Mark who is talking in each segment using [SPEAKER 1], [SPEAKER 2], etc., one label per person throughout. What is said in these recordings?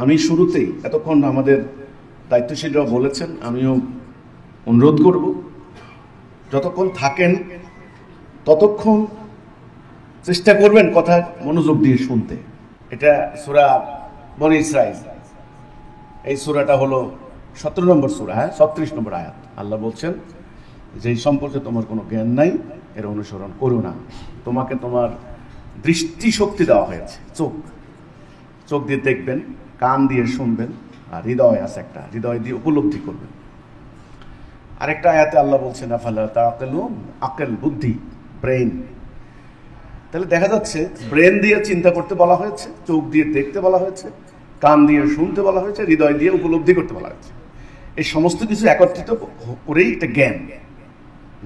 [SPEAKER 1] আমি শুরুতেই এতক্ষণ আমাদের দায়িত্বশীলরাও বলেছেন, আমিও অনুরোধ করব, যতক্ষণ থাকেন ততক্ষণ চেষ্টা করবেন কথা মনোযোগ দিয়ে শুনতে। এটা সূরা বনী ইসরাঈল, এই সূরাটা হলো 17 নম্বর সূরা, 36 নম্বর আয়াত। আল্লাহ বলছেন যে এই সম্পর্কে তোমার কোনো জ্ঞান নাই, এর অনুসরণ করো না। তোমাকে তোমার দৃষ্টি শক্তি দেওয়া হয়েছে, চোখ দিয়ে দেখবেন, কান দিয়ে শুনবেন, আর হৃদয় আছে একটা, হৃদয় দিয়ে উপলব্ধি করবেন। আরেকটা আয়াতে আল্লাহ বলছেন আফালা তাআকিলুন, আকল, বুদ্ধি, ব্রেন। তাহলে দেখা যাচ্ছে ব্রেন দিয়ে চিন্তা করতে বলা হয়েছে, চোখ দিয়ে দেখতে বলা হয়েছে, কান দিয়ে শুনতে বলা হয়েছে, হৃদয় দিয়ে উপলব্ধি করতে বলা হয়েছে। এই সমস্ত কিছু একত্রিত করেই এটা জ্ঞান।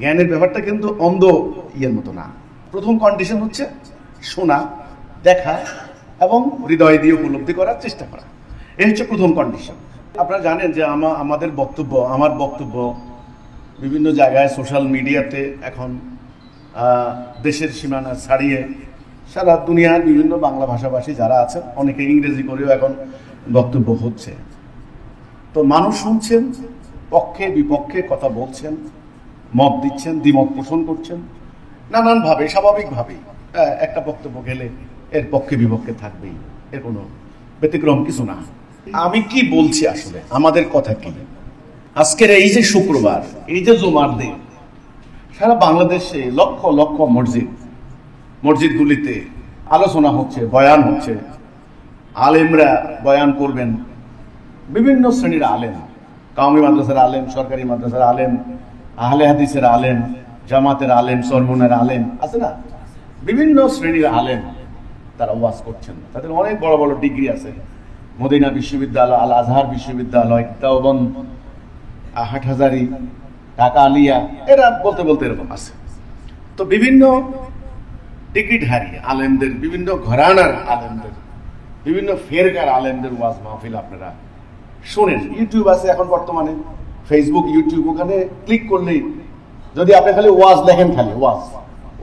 [SPEAKER 1] জ্ঞানের ব্যাপারটা কিন্তু অন্ধ ইয়ের মতো না। প্রথম কন্ডিশন হচ্ছে শোনা, দেখা এবং হৃদয় দিয়ে উপলব্ধি করার চেষ্টা করা। এই হচ্ছে প্রথম কন্ডিশন। আপনারা জানেন যে আমার বক্তব্য বিভিন্ন জায়গায় সোশ্যাল মিডিয়াতে এখন দেশের সীমানা ছাড়িয়ে সারা দুনিয়ার বিভিন্ন বাংলা ভাষাভাষী যারা আছেন, অনেকে ইংরেজি করেও এখন বক্তব্য হচ্ছে। তো মানুষ শুনছেন, পক্ষে বিপক্ষে কথা বলছেন, মত দিচ্ছেন, দ্বিমত পোষণ করছেন নানানভাবে, স্বাভাবিকভাবেই। একটা বক্তব্য গেলে এর পক্ষে বিপক্ষে থাকবেই, এর কোনো ব্যতিক্রম কিছু না। আমি কি বলছি আসলে, আমাদের কথা কি? আজকের এই যে শুক্রবার, এই যে জুমার দিন, সারা বাংলাদেশে লক্ষ লক্ষ মসজিদগুলিতে আলোচনা হচ্ছে, বয়ান হচ্ছে, আলেমরা বয়ান করবেন, বিভিন্ন শ্রেণীর আলেম, কওমি মাদ্রাসার আলেম, সরকারি মাদ্রাসার আলেম, আহলে হাদিসের আলেম, জামাতের আলেম, সরমনের আলেম আছে না, বিভিন্ন শ্রেণীর আলেম তারা ওয়াজ করছেন। তাদের অনেক বড় বড় ডিগ্রি আছে, মদিনা বিশ্ববিদ্যালয়, আল আজহার বিশ্ববিদ্যালয়, দেওবন্দ, হাটহাজারী, ঢাকা আলিয়া, এরা বলতে বলতে এরকম আছে। তো বিভিন্ন ডিগ্রিধারী আলেমদের, বিভিন্ন ঘরানার আলেমদের, বিভিন্ন ফেরকার আলেমদের ওয়াজ মাহফিল আপনারা শোনেন। ইউটিউব আছে এখন বর্তমানে, ফেসবুক, ইউটিউব, ওখানে ক্লিক করলেই যদি আপনি খালি ওয়াজ দেখেন, খালি ওয়াজ,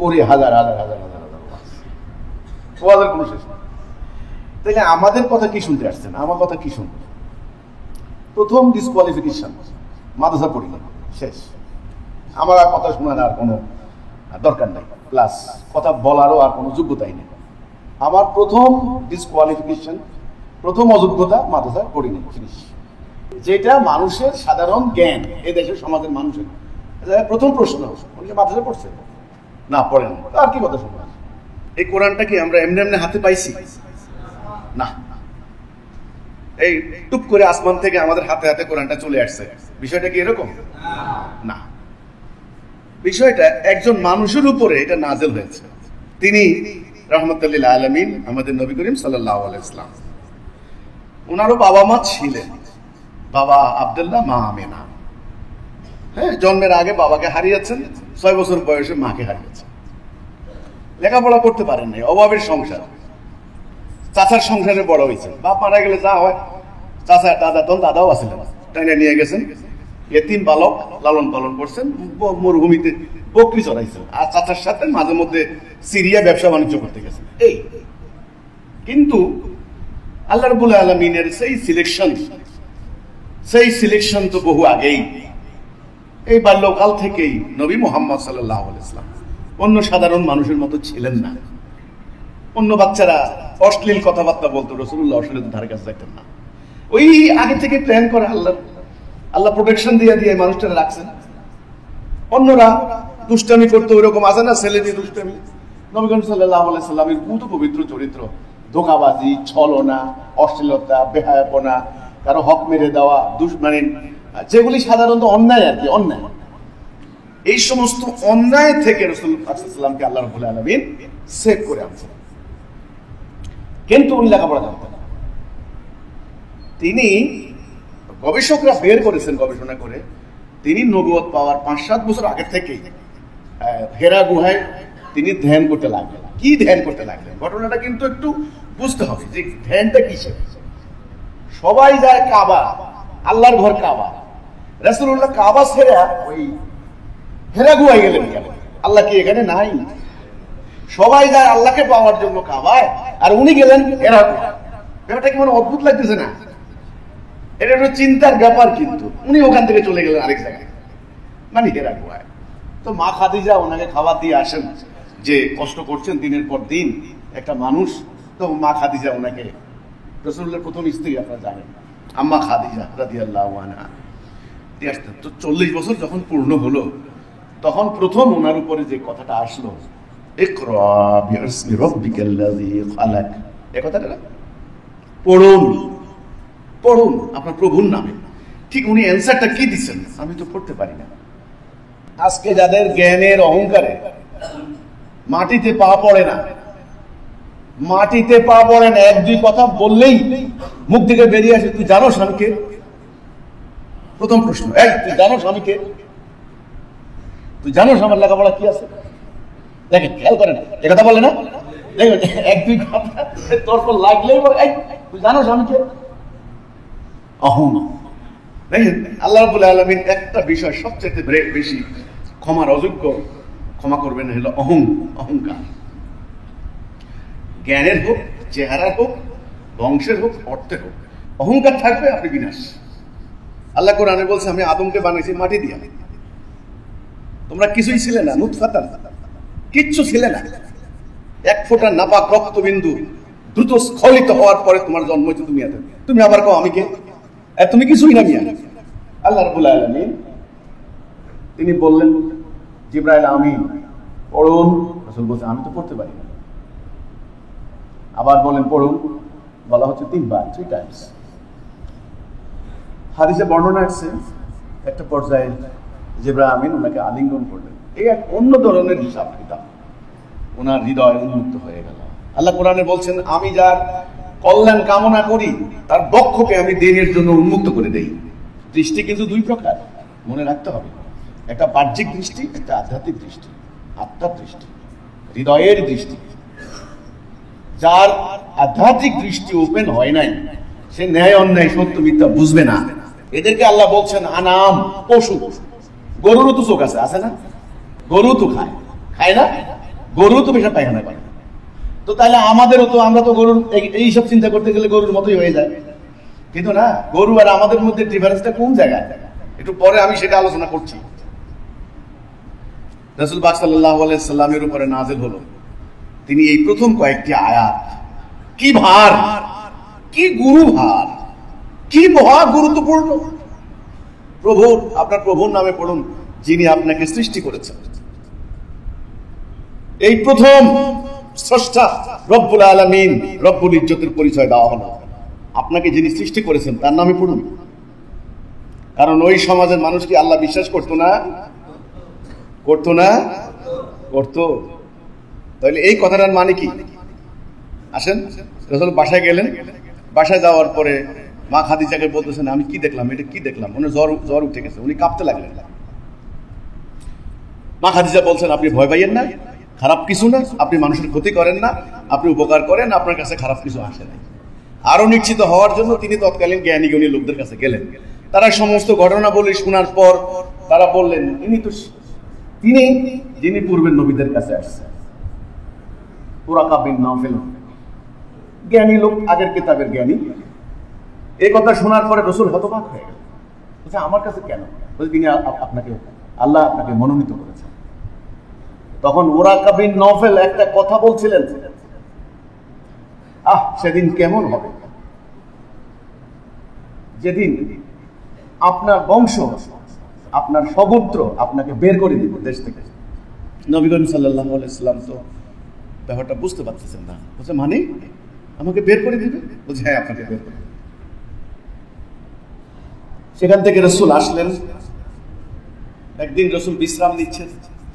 [SPEAKER 1] ওরে হাজার হাজার হাজার হাজার হাজার ওয়াজের কোনো শেষ নেই। তাহলে আমাদের কথা কি শুনতে আসছেন? আমার কথা কি শুনবেন? প্রথম ডিসকোয়ালিফিকেশন, মাদ্রাসা পড়ি না, শেষ। আমার আর কথা শোনার আর কোনো দরকার নেই, প্লাস কথা বলারও আর কোনো যোগ্যতাই নেই। আমার প্রথম ডিসকোয়ালিফিকেশন, প্রথম অযোগ্যতা, মাদ্রাসা পড়ি না, জিনিস যেটা মানুষের সাধারণ জ্ঞান, এই দেশের সমাজের মানুষের প্রথম প্রশ্ন, মাদ্রাসা পড়ছে না, পড়েন, আর কি কথা শুনবেন? এই কোরআনটা কি আমরা এমনি এমনি হাতে পাইছি? না, এই টুপ করে আসমান থেকে আমাদের হাতে হাতে কোরআনটা চলে আসছে। বিষয়টা কি এরকম? না, বিষয়টা একজন মানুষের উপরে এটা নাযিল হয়েছে। তিনি রাহমাতুল লিল আলামিন, আমাদের নবী করিম সাল্লাল্লাহু আলাইহি ওয়াসাল্লাম। ওনারও বাবা মা ছিলেন, বাবা আব্দুল্লাহ, মা আমেনা। জন্মের আগে বাবাকে হারিয়েছেন, 6 বছর বয়সে মাকে হারিয়েছেন। লেখাপড়া করতে পারেন নাই, অভাবের সংসার। চাচার সংসারে বড় হয়েছেন। বাপ মারা গেলে যা হয়, চাচা, দাদাও আছিলেন, টাইনে নিয়ে গেছেন, এতিম বালক লালন পালন করছেন, মরুভূমিতে বকরি চড়াইছেন, আর চাচার সাথে মাঝে মধ্যে সিরিয়া ব্যবসা বাণিজ্য করতে গেছেন। এই কিন্তু আল্লাহ রাব্বুল আলামিনের সেই সিলেকশন তো বহু আগেই, এই বাল্যকাল থেকেই নবী মুহাম্মদ সাল্লাল্লাহু আলাইহি ওয়াসাল্লাম অন্য সাধারণ মানুষের মতো ছিলেন না। অন্য বাচ্চারা অশ্লীল কথাবার্তা বলতো, রাসূলুল্লাহ অশ্লীল ধারে কাছে যাইতেন না। ওই আগে থেকে প্ল্যান করে আল্লাহ প্রোটেকশন দিয়ে মানুষটারা রাখছেন। অন্যরা দুষ্টামি করতো, ওইরকম আছে না, ছেলে দিয়ে দুষ্টামি। নবী করিম সাল্লাল্লাহু আলাইহি ওয়াসাল্লামের পুত পবিত্র চরিত্র, ধোঁকাবাজি, ছলনা, অশ্লীলতা, বেহায়াপনা, কারো হক মেরে দেওয়া, মানে যেগুলি সাধারণত অন্যায় আর কি, অন্যায়, এই সমস্ত অন্যায় থেকে রাসূল সাল্লাল্লাহু আলাইহি ওয়াসাল্লামকে আল্লাহ রাব্বুল আলামিন সেভ করে আনছেন। কিন্তু উনি লেখাপড়া জানতেন না। তিনি, গবেষকরা বের করেছেন, গবেষণা করে তিনি নবুয়ত পাওয়ার 5-7 বছর আগে থেকেই হেরা গুহায় তিনি ধ্যান করতে লাগলেন। কি ধ্যান করতে লাগলেন? ঘটনাটা কিন্তু একটু বুঝতে হবে যে ধ্যানটা কিসের। সবাই যায় কাবা, আল্লাহর ঘর কাবা। রাসূলুল্লাহ কাবা ছেড়ে ওই হেরা গুহায় গেলেন কেন? আল্লাহ কি এখানে নাই? সবাই যায় আল্লাহকে পাওয়ার জন্য কাবায়, আর উনি গেলেন হেরা গুহায়। ব্যাপারটা কি মানে অদ্ভুত লাগতেছে না? এটা একটা চিন্তার ব্যাপার। কিন্তু উনি ওখান থেকে চলে গেলেন আরেক জায়গায়, মানে হেরা গোয়ায়। তো মা খাদিজা ওনাকে খাবার দিয়ে আসেন, যে কষ্ট করছেন দিনের পর দিন একটা মানুষ। তো মা খাদিজা ওনাকে, রাসূলুল্লাহর প্রথম স্ত্রী আপনারা জানেন, আম্মা খাদিজা রাদিয়াল্লাহু আনহা, দিয়ে আসতেন। তো 40 বছর যখন পূর্ণ হলো, তখন প্রথম ওনার উপরে যে কথাটা আসলো, ইকরা বিইসমি রাব্বিকাল্লাযী খালাক, এই কথাটা পড়ুন, পড়ুন আপনার প্রভুর নামে। ঠিক উনি অ্যান্সারটা কি দিচ্ছেন? আমি তো পড়তে পারি না। আজকে যাদের জ্ঞানের অহংকারে মাটিতে পা পড়ে না, মাটিতে পা পড়ে না, এক দুই কথা বললেই মুখ থেকে বেরিয়ে আসে, তুই জানো স্বামীকে? প্রথম প্রশ্ন, এই তুই জানো স্বামীকে? তুই জানো আমার লেখাপড়া কি আছে? দেখেন, খেয়াল করে না, এ কথা বলে না, দেখবেন এক দুই কথা তোর পর লাগলেই তুই জানো স্বামীকে? অহং। দেখেন আল্লাহ রাব্বুল আলামিন একটা বিষয় সবচেয়ে বেশি ক্ষমার অযোগ্য, ক্ষমা করবেন, হলো অহংকার। জ্ঞানের হোক, চেহারার হোক, বংশের হোক, অর্থের হোক, অহংকার থাকবে আপনি বিনাশ। আল্লাহ কোরআনে বলছে, আমি আদমকে বানাইছি মাটি দিয়া, তোমরা কিছুই ছিলে না, নুতফাতান, কিচ্ছু ছিলে না, এক ফোঁটা নাপাক রক্তবিন্দু দ্রুত স্খলিত হওয়ার পরে তোমার জন্ম হয়েছে, তুমি আবার কও আমি কে? তুমি কিছুই না মিয়া। আল্লাহ রাব্বুল আলামিন তিনি বললেন, জিবরাইল আমিন পড়ুন। রাসূল বলছে, আমি তো পড়তে পারি না। আবার বলেন পড়ুন, বলা হচ্ছে 3 বার, 3 টাইমস। হাদিসে বর্ণনা আছে, একটা পর্যায়ে জিবরাইল আমিন ওনাকে আলিঙ্গন করলেন। এই এক অন্য ধরনের হিসাব কিতাব, ওনার হৃদয় উন্মুক্ত হয়ে গেল। আল্লাহ কোরআনে বলছেন, আমি যার কল্যাণ কামনা করি তার বক্ষকে আমি দিনের জন্য উন্মুক্ত করে দেই। দৃষ্টি কিন্তু 2 প্রকার, মনে রাখতে হবে। একটা বাহ্যিক দৃষ্টি, একটা আধ্যাত্মিক দৃষ্টি, আত্মার দৃষ্টি, হৃদয়ের দৃষ্টি। যার আধ্যাত্মিক দৃষ্টি ওপেন হয় নাই, সে ন্যায় অন্যায় সত্য মিথ্যা বুঝবে না। এদেরকে আল্লাহ বলছেন আনাম, পশু। গরুরও তো চোখ আছে, আছে না? গরু তো খায় না? গরু তো পেশাব পায়খানা করে। তো তাহলে আমাদেরও তো, আমরা তো গরুর এইসব চিন্তা করতে গেলে গরুর মতোই হয়ে যায়। কিন্তু না, গরু আর আমাদের মধ্যে ডিফারেন্সটা কোন জায়গায়, একটু পরে আমি সেটা আলোচনা করছি। রাসূল পাক সাল্লাল্লাহু আলাইহি সাল্লামের উপরে নাযিল হলো, তিনি এই প্রথম কয়েকটি আয়াত, কি ভার, কি গুরু ভার, কি মহা গুরুত্বপূর্ণ। আপনার প্রভুর নামে পড়ুন, যিনি আপনাকে সৃষ্টি করেছেন। এই প্রথম স্রষ্টা রব্বুল আলামিন, রব্বুল ইজ্জতের পরিচয় দেওয়া হলো। আপনাকে যিনি সৃষ্টি করেছেন তার নামে পড়ুন। কারণ ওই সমাজের মানুষ কি আল্লাহ বিশ্বাস করতো না? করতো না? করতো। তাহলে এই কথাটার মানে কি? আসেন, রাসূল বাসায় গেলেন, বাসায় যাওয়ার পরে মা খাদিজাকে বলতেছেন, আমি কি দেখলাম, এটা কি দেখলাম। উনি জ্বর উঠে গেছে, উনি কাঁপতে লাগলেন। মা খাদিজা বলছেন, আপনি ভয় পাইয়েন না, খারাপ কিছু না, আপনি মানুষের ক্ষতি করেন না, আপনি উপকার করেন, আপনার কাছে খারাপ কিছু আসে নাই। আরো নিশ্চিত হওয়ার জন্য তিনি তৎকালীন জ্ঞানী গুণী লোকদের কাছে গেলেন। তারা সমস্ত ঘটনা বলে শোনার পর তারা বললেন, তিনি যিনি পূর্বের নবীদের কাছে আসছেন, ওরাকা বিন নাফেল, জ্ঞানী লোক, আগের কিতাবের জ্ঞানী। এই কথা শোনার পরে রাসূল হতবাক হয়ে গেলেন। বলছে, আমার কাছে কেন? বলছে, তিনি আল্লাহ আপনাকে মনোনীত করেছেন। তখন ওরাকা বিন নাফেল একটা কথা বলছিলেন, সেদিন কেমন হবে যেদিন আপনার বংশ, আপনার সগোত্র আপনাকে বের করে দিবে দেশ থেকে। নবী করিম সাল্লাল্লাহু আলাইহি সাল্লাম তো ব্যাপারটা বুঝতে পারতেছেন না। বলছে, মানে আমাকে বের করে দিবে? বলছে, হ্যাঁ, আপনাকে বের করে দিবে। সেখান থেকে রাসূল আসলেন। একদিন রাসূল বিশ্রাম নিচ্ছেন,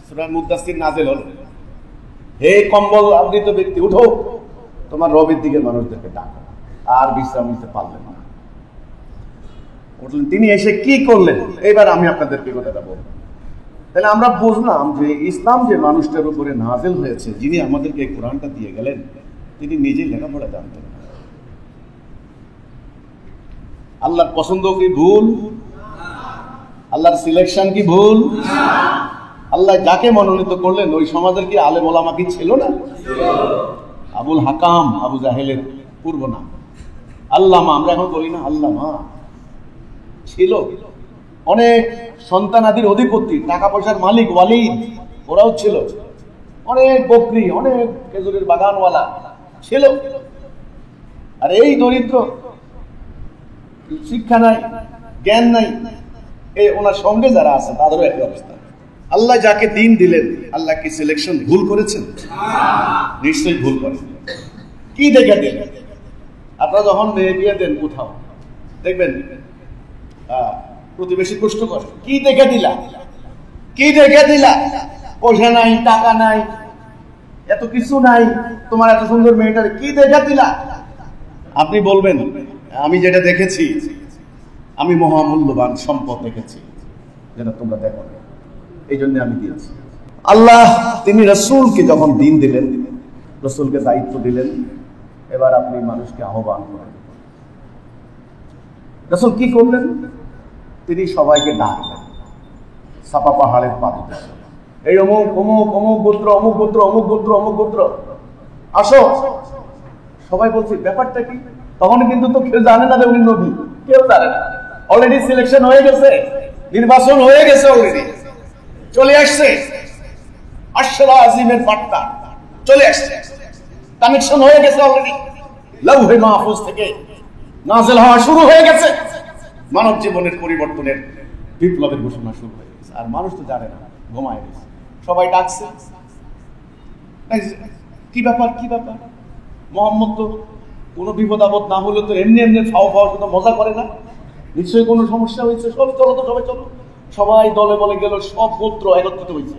[SPEAKER 1] সূরা মুদ্দাসসির নাযিল হলো, হে কম্বল আবৃত ব্যক্তি, উঠো, তোমার রবের দিকে মানুষদেরকে ডাকো। আর বিশ্রাম নিতে পারলেন না, উঠলেন। তিনি এসে কি করলেন, এবার আমি আপনাদেরকে কথাটা বলবো। তাহলে আমরা বুঝলাম যে ইসলাম যে মানুষটার উপরে নাযিল হয়েছে, যিনি আমাদেরকে কোরআনটা দিয়ে গেলেন, তিনি নিজেই লেখাপড়া জানতেন না। আল্লাহর পছন্দ কি ভুল? আল্লাহর সিলেকশন কি ভুল? আল্লাহ যাকে মনোনীত করলেন ওই সমাজের কি আলেম ওলামা কি ছিল না? আবুল হাকাম, আবু জাহেলের পূর্ব নাম। আল্লামা, আমরা এখন বলি না আল্লামা, ছিল অনেক সন্তানাদির অধিপতি, টাকা পয়সার মালিক ওয়ালিদ, ওরাও ছিল অনেক বকরি, অনেক খেজুরের বাগানওয়ালা ছিল। আর এই দরিদ্র, শিক্ষা নাই, জ্ঞান নাই, এই ওনার সঙ্গে যারা আছে তাদেরও একই অবস্থা। আল্লাহ যাকে দিন দিলেন, আল্লাহ কি সিলেকশন ভুল করেছেন? নিশ্চয়ই ভুল করেন। কি দেখে দিলেন? আপনারা যখন মেয়ে বিয়ে দেন কোথাও, দেখবেন প্রতিবেশী প্রশ্ন করে, কি দেখে দিলা, কি দেখে দিলা? পয়সা নাই, টাকা নাই, এত কিছু নাই, তোমার এত সুন্দর মেয়েটার কি দেখে দিলা? আপনি বলবেন, আমি যেটা দেখেছি, আমি মহামূল্যবান সম্পদ দেখেছি যেটা তোমরা দেখো না, এই জন্য আমি দিয়েছি। আল্লাহ তিনি রাসূলকে যখন দিন দিলেন, রাসূলকে দায়িত্ব দিলেন, এবার আপনি মানুষকে আহ্বান করেন। রাসূল কি করলেন? তিনি সবাইকে ডাকলেন সাফা পাহাড়ের পাদদেশে, এই অমুক অমুক অমুক গোত্র, অমুক গোত্র, অমুক গোত্র, অমুক গোত্র, আসো। সবাই বলছে ব্যাপারটা কি? তখন কিন্তু তো কেউ জানে না যে উনি নবী, কেউ জানে না। অলরেডি সিলেকশন হয়ে গেছে, নির্বাচন হয়ে গেছে, অলরেডি চলে আসছে, আশরা আজিমের বার্তা চলে আসছে, কানেকশন হয়ে গেছে অলরেডি, লাউহে মাহফুজ থেকে নাযিল হওয়া শুরু হয়ে গেছে, মানব জীবনের পরিবর্তনের বিপ্লবের ঘোষণা শুরু হয়ে গেছে। আর মানুষ তো জানে না, ঘুমায় গেছে। সবাই ডাকছে, কি ব্যাপার, কি ব্যাপার? মোহাম্মদ তো কোনো বিপদ আপদ না হলে তো এমনি এমনি ফাও ফাও শুধু মজা করে না, নিশ্চয়ই কোনো সমস্যা হয়েছে। চলো চলো তো, সবাই চলো। সবাই দলে বলে গেল, সব গোত্র একত্রিত হয়েছে।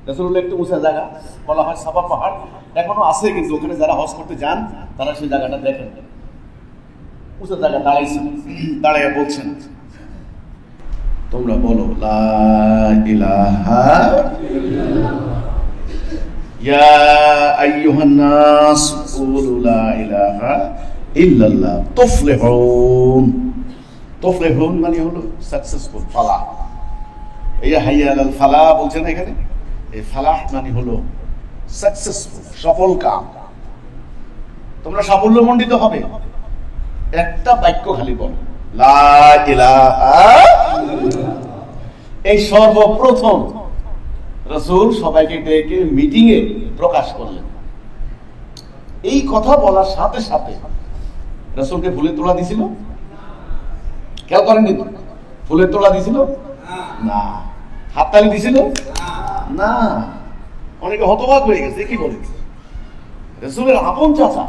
[SPEAKER 1] রাসূলুল্লাহ একটু উঁচা জায়গা, বলা হয় সাফা পাহাড়, এখনো আছে, কিন্তু ওখানে যারা হজ করতে যান তারা সেই জায়গাটা দেখেন। উঁচা জায়গা দাঁড়াইছেন, দাঁড়াইয়া বলছেন, তোমরা বলো লা ইলাহা ইয়া আইয়ুহান নাস কুলু লা ইলাহা ইল্লাল্লাহ তুফলিহুন। তুফলিহুন মানে হলো সাকসেসফুল, ফালাহ। এই হাইয়া আলাল ফালাহ বলছেন এখানে, এই ফালাহ মানে হলো সাকসেসফুল, সফল কাম। তোমরা সাফল্যমণ্ডিত হবে। একটা বাক্য খালি বলো, লা ইলাহা। এই সর্বপ্রথম রাসূল সবাইকে ডেকে মিটিং এ প্রকাশ করলেন। এই কথা বলার সাথে সাথে রাসূলকে ফুলের তোলা দিছিল? খেয়াল করেননি তো? ফুলের তোলা দিছিল না। হাততালি দিছিল না। অনেকে হতবাক হয়ে গেছে, কি বলে? রাসূলের আপন চাচা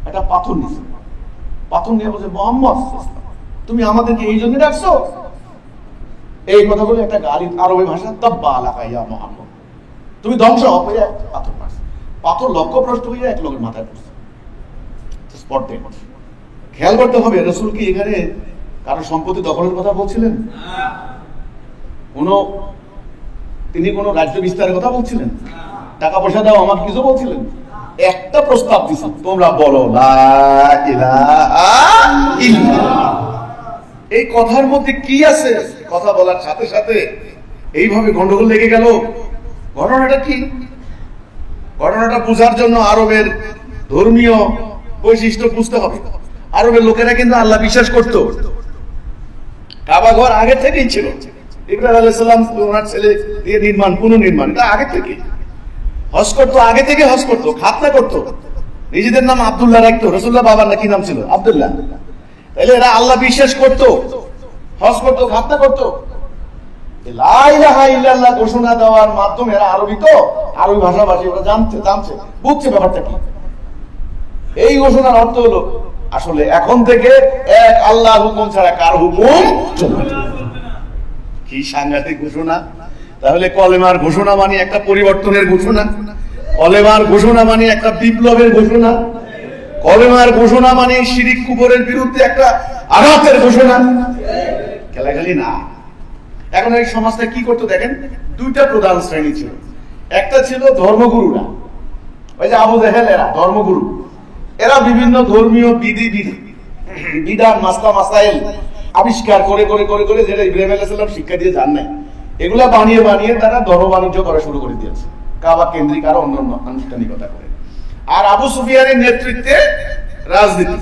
[SPEAKER 1] একটা পাথর নিছে, পাথর নিয়ে বলছে, মুহাম্মদ তুমি আমাদেরকে এই জন্য ডাকছো? এই কথা বলে একটা গালি, আরবি ভাষা, তাব্বা আলাকা ইয়া মুহাম্মদ, তুমি ধ্বংস হয়ে পাথর মারছে। পাথর লক্ষ্যভ্রষ্ট হয়ে এক লোকের মাথায় পড়ছে, স্পট ডেড। খেয়াল করতে হবে, রাসূল কি এখানে কারো সম্পত্তি দখলের কথা বলছিলেন? তিনি কোন রাজ্য বিস্তারের কথা বলছিলেন? টাকা পয়সা দাও আমাকে কিছু বলছিলেন? একটা প্রস্তাব দিছেন, তোমরা বলো লা ইলাহা ইল্লাল্লাহ। এই কথার মধ্যে কি আছে? কথা বলার সাথে সাথে এইভাবে গন্ডগোল লেগে গেল। ঘটনাটা কি? ঘটনাটা বোঝার জন্য আরবের ধর্মীয় বৈশিষ্ট্য বুঝতে হবে। আরবের লোকেরা কিন্তু আল্লাহ বিশ্বাস করত। কাবা ঘর আগে থেকেই ছিল, ইব্রাহিম আলাইহিস সালাম ওনার ছেলে দিয়ে নির্মাণ, পুনর্নির্মাণ, এটা আগে থেকে। হজ করতো, আগে থেকে হজ করতো, খাতনা করতো। নিজেদের নাম আব্দুল্লাহ রাখতো। রাসূলুল্লাহ বাবার না কি নাম ছিল? আব্দুল্লাহ। তাহলে এরা আল্লাহ বিশ্বাস করতো, হজ করতো, খাতনা করতো। লা ইলাহা ইল্লাল্লাহ ঘোষণা দেওয়ার মাধ্যমে এরা আরবি তো, আরবি ভাষাভাষী, ওরা জানছে বুঝছে ব্যাপারটা কি। এই ঘোষণার অর্থ হলো আসলে এখন থেকে এক আল্লাহর হুকুম ছাড়া কার হুকুম চলবে না। কি সাংঘাতিক ঘোষণা! তাহলে কলেমার ঘোষণা মানে একটা পরিবর্তনের ঘোষণা, কলেমার ঘোষণা মানে একটা বিপ্লবের ঘোষণা, কলেমার ঘোষণা মানে শিরিক কুফরের বিরুদ্ধে একটা আঘাতের ঘোষণা। খেলাখালি না। এখন এই সমাজটা কি করতো দেখেন, দুইটা প্রধান শ্রেণী ছিল। একটা ছিল ধর্মগুরুরা, ওই যে আবু জেহেল, এরা ধর্মগুরু। এরা বিভিন্ন ধর্মীয় বিধান, মাসাইল আবিষ্কার করে করে করে করে, যেটা ইব্রাহিম আলাইহিস সালাম শিক্ষা দিয়ে যান নাই, এগুলা বানিয়ে বানিয়ে তারা ধর্ম বাণিজ্য করা শুরু করে দিয়েছে, কাবা কেন্দ্রিক আরো অন্যান্য আনুষ্ঠানিকতা করে। আর আবু সুফিয়ানের নেতৃত্বে রাজনীতি,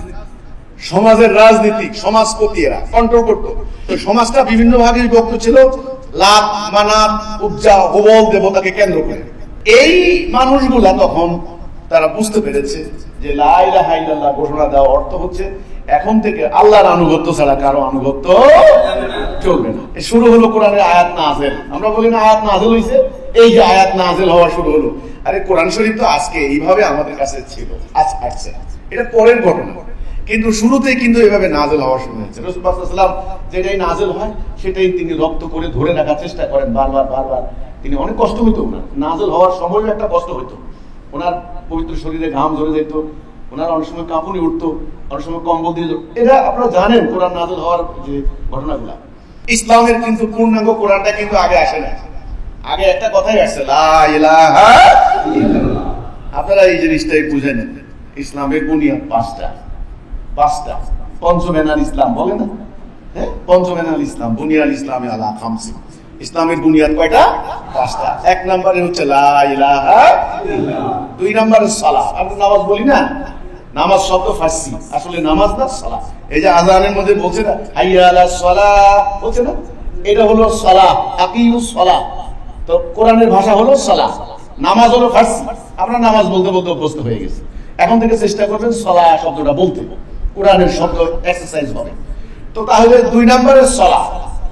[SPEAKER 1] সমাজের রাজনীতি, সমাজপতি এরা কন্ট্রোল করতো। তো সমাজটা বিভিন্ন ভাগে বিভক্ত ছিল, লাত, মানাত, উজ্জা, হুবল দেবতাকে কেন্দ্র করে। এই মানুষগুলা তখন তারা বুঝতে পেরেছে যে লা ইলাহা ইল্লাল্লাহ ঘোষণা দেওয়া অর্থ হচ্ছে এখন থেকে আল্লাহর আনুগত্য ছাড়া কারো আনুগত্য চলবে না। শুরু হলো কোরআনের আয়াত নাযিল। আমরা বলি না আয়াত নাযিল হইছে, এই যে আয়াত নাযিল হওয়া শুরু হলো। আরে কোরআন শরীফ তো আজকে এইভাবে আমাদের কাছে ছিল, আজকে এটা পরের ঘটনা, কিন্তু শুরুতেই কিন্তু এভাবে নাযিল হওয়া শুরু হয়েছে। রাসূল সাল্লাল্লাহু আলাইহি ওয়াসাল্লাম যেটাই নাযিল হয় সেটাই তিনি রপ্ত করে ধরে রাখার চেষ্টা করেন বারবার। তিনি অনেক কষ্ট হইতো, ওনার নাযিল হওয়ার সময়ও একটা কষ্ট হইতো, ওনার পবিত্র শরীরে ঘাম ঝরে যেত, ওনার অনেক সময় কাঁপুনি উঠতো, অনেক সময় কম্বল দিয়ে যেত। এটা আপনারা জানেন কোরআন নাযিল হওয়ার যে ঘটনাগুলা। ইসলামের কিন্তু পূর্ণাঙ্গ কোরআনটা কিন্তু আগে আসে না, আগে একটা কথাই আসছে লা ইলাহা ইল্লাল্লাহ। আপনারা এই জিনিসটাই বুঝে নেন। ইসলামের বুনিয়াদ পাঁচটা। পঞ্চমেনাল ইসলাম বলে না, হ্যাঁ, পঞ্চমেনাল ইসলাম, বুনিয়াল ইসলামে আলা খামসি। ইসলামের বুনিয়াদ কয়টা? পাঁচটা। এক নম্বরে হচ্ছে লা ইলাহা ইল্লাল্লাহ, দুই নম্বরে সালাত। আমরা নামাজ বলি না, নামাজ শব্দ ফার্সি, আসলে নামাজ না সালাত। এই যে আযানের মধ্যে বলছে না হাইয়া আলাস সালাহ, বলছে না, এটা হলো সালাহ, আকিমুস সালাহ। তো কোরআনের ভাষা হলো সালাহ, নামাজ হলো ফার্সি। আমরা নামাজ বলতে বলতে অভ্যস্ত হয়ে গেছি। এখন থেকে চেষ্টা করবেন সালাহ শব্দটা বলতে, কোরআনের শব্দ এক্সারসাইজ হবে। তো তাহলে দুই নম্বরে সালাহ,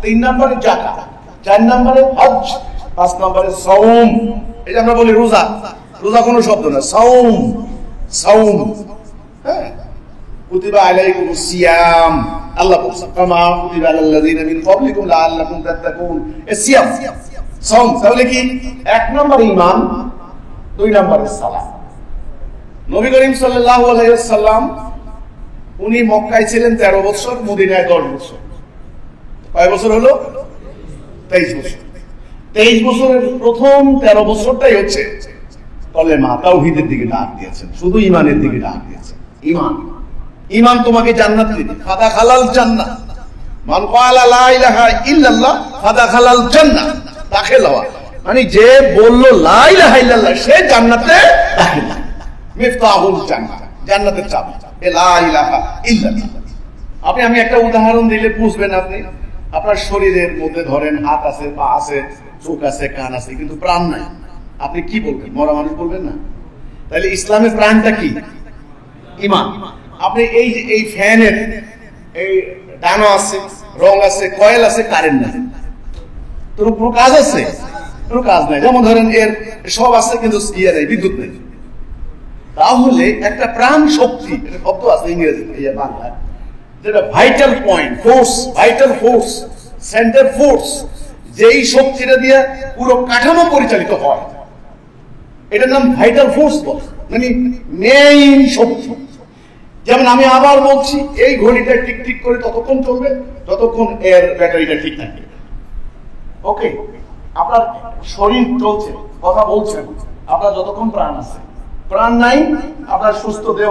[SPEAKER 1] তিন নম্বরে যাকাত, চার নম্বরে হজ, পাঁচ নম্বরে সাওম। এই যে আমরা বলি রোজা, রোজা কোনো শব্দ না, সাওম। হ্যাঁ, কুতিবা আলাইকুমুস সিয়াম, আল্লাহ বলেছেন কামা কুতিবা আলাল লাযিনা মিন ক্বাবলিকুম লাআল্লাকুম তাত্তাকুন। এই সিয়াম, সাওম। তাহলে কি এক নম্বর ঈমান, দুই নম্বরে সালাত। নবী করিম সাল্লাল্লাহু আলাইহি ওয়াসাল্লাম উনি মক্কায় ছিলেন 13 বছর, মদিনায় 10 বছর। কয় বছর হলো? 23 বছর। 23 বছরের প্রথম 13 বছরটাই হচ্ছে কলেমা, তাওহীদের দিকে ডাক দিয়েছেন, শুধু ঈমানের দিকে ডাক দিয়েছেন। ঈমান তোমাকে জান্নাত দিবে, ফাদাখালাল জান্নাহ। মান ক্বালা লা ইলাহা ইল্লাল্লাহ ফাদাখালাল জান্নাহ, দাখিল হওয়া মানে যে বলল লা ইলাহা ইল্লাল্লাহ সে জান্নাতে দাখিল। মিফতাহুল জান্নাহ, জান্নাতের চাবি লা ইলাহা ইল্লাল্লাহ। আমি একটা উদাহরণ দিলে বুঝবেন আপনি। আপনার শরীরের মধ্যে ধরেন হাত আছে, পা আছে, চোখ আছে, কান আছে, কিন্তু প্রাণ নাই। আপনি কি বলবেন? মরা মানুষ বলবেন না? তাহলে ইসলামের প্রাণটা কি? ঈমান। আপনি এই ফ্যানের এই ডানা আছে, রং আছে, কয়েল আছে, কারেন্ট নাই, তোর কোনো কাজ আছে? কোনো কাজ নাই। যেমন ধরেন এর সব আছে কিন্তু ইয়ে নেই, বিদ্যুৎ নেই। তাহলে একটা প্রাণ শক্তি, শব্দ আছে ইংরেজি বাংলায়, যেটা vital point, vital force, centre force, যেই শক্তিটা দিয়ে পুরো কাঠামো পরিচালিত হয়, এটার নাম ভাইটাল ফোর্স বলে, মানে মেইন শক্তি। যেমন আমি আবার বলছি, এই ঘড়িটা টিক করে ততক্ষণ চলবে যতক্ষণ এর ব্যাটারিটা ঠিক থাকে। ওকে, আপনার শরীর চলছে, কথা বলছেন, আপনার যতক্ষণ প্রাণ আছে। প্রাণ নাই, আপনার সুস্থ দেহ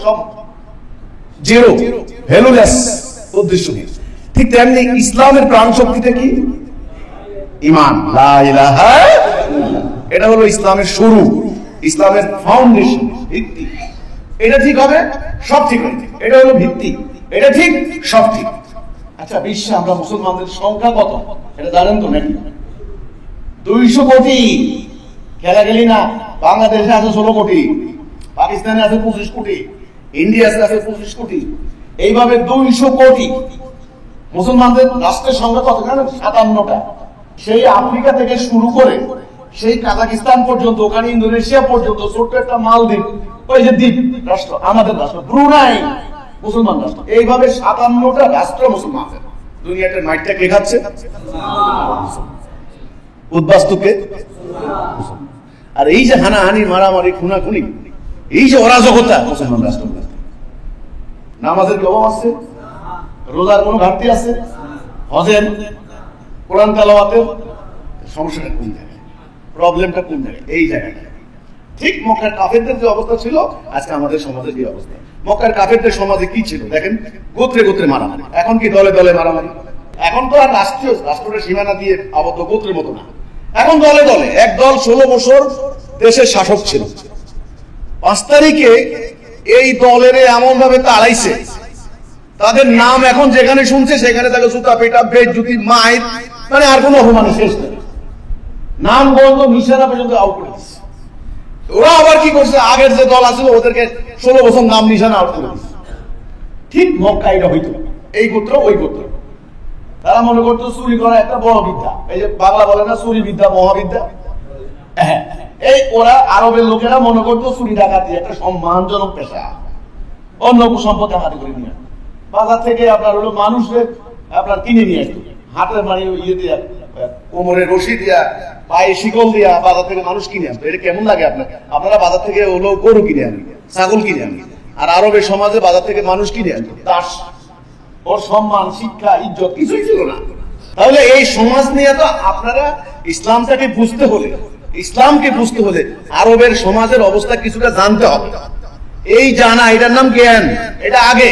[SPEAKER 1] সব জিরো, ভ্যালুলেস, উদ্দেশ্যহীন। ঠিক তেমনি ইসলামের প্রাণ শক্তিটা কি? ঈমান, লা ইলাহা ইল্লাল্লাহ। এটা হলো ইসলামের শুরু, ইসলামের ফাউন্ডেশন, ভিত্তি। এটা ঠিক হবে, সব ঠিক হবে। এটা হলো ভিত্তি, এটা ঠিক, সব ঠিক। আচ্ছা, বিশ্বে আমরা মুসলমানদের সংখ্যা কত এটা জানেন তো নাকি? 200 কোটি। খেলা গেলি না, বাংলাদেশে আছে 16 কোটি, পাকিস্তানে আছে 25 কোটি, ইন্ডিয়াতে আছে 25 কোটি। এইভাবে 200 কোটি মুসলমানদের রাষ্ট্রের সংখ্যা কত জানেন? 57টা। সেই আফ্রিকা থেকে শুরু করে সেই কাজাকিস্তান পর্যন্ত, ওখানে ইন্দোনেশিয়া পর্যন্ত, ছোট্ট একটা মালদ্বীপ, ওই যে দ্বীপ রাষ্ট্র, আমাদের রাষ্ট্র ব্রুনাই, মুসলমান রাষ্ট্র। এইভাবে 57টা রাষ্ট্র মুসলমানদের। দুনিয়াটার মাইটটা কে খাচ্ছে? উদ্বাস্তুকে। আর এই যে হানাহানি, মারামারি, খুনাখুনি, এই যে অরাজকতা, মুসলমান রাষ্ট্র। নামাজের কি অভাব আছে? রোজার কোনো ঘাটতি আছে? হজের, কোরআন তেলাওয়াতের সমস্যাটা কোন জায়গায়? প্রবলেমটা কোন জায়গায়? এই জায়গাটা। ঠিক মক্কার কাফেরদের যে অবস্থা ছিল, আজকে আমাদের সমাজের কি অবস্থা? মক্কার কাফেরদের সমাজে কি ছিল দেখেন? গোত্রে গোত্রে মারামারি। এখন কি দলে দলে মারামারি? এখন তো আর রাষ্ট্রের সীমানা দিয়ে আবদ্ধ গোত্রের মতো না, এখন দলে দলে। এক দল 16 বছর দেশের শাসক ছিল, 5 তারিখে এই দলের এমন ভাবে তাড়াইছে, তাদের নাম এখন যেখানে শুনছে সেখানে তাকে জুতা পেটা বেজ্জতি মাইর, মানে আর কোনো অপমান শেষ নেই। নাম বন্ধ নিশানা পর্যন্ত আউট করে দিচ্ছে। ওরা আবার কি করছে, আগের যে দল আছে ওদেরকে 16 বছর নাম নিশানা আউট করে দিচ্ছে। ঠিক মক্কা এটা হইতো, এই গোত্র ওই গোত্র। তারা মনে করতো চুরি করা একটা বড় বিদ্যা, এই যে বাংলা বলে না চুরি বিদ্যা মহাবিদ্যা। হ্যাঁ, এই ওরা আরবের লোকেরা মনে করতো চুরি ডাকাতি একটা সম্মানজনক পেশা, অন্য সম্পদ ডাকাতি করে নিয়ে বাজার থেকে আপনার হলো মানুষের আপনার কিনে নিয়ে আসতো, হাতের মানে ইয়ে দিয়া কোমরে রশি দিয়া পায়ে শিকল দিয়া বাজার থেকে মানুষ কিনে আসতো। এটা কেমন লাগে আপনার? আপনারা বাজার থেকে হলো গরু কিনে আনি, ছাগল কিনে আনি, আর আরবের সমাজে বাজার থেকে মানুষ কিনে আনতো দাস। ওর সম্মান শিক্ষা ইজ্জত কিছুই ছিল না। তাহলে এই সমাজ নিয়ে তো আপনারা ইসলামটাকে বুঝতে হলে, ইসলামকে বুঝতে হলে আরবের সমাজের অবস্থা কিছুটা জানতে হবে। এই জানা, এটার নাম জ্ঞান। এটা আগে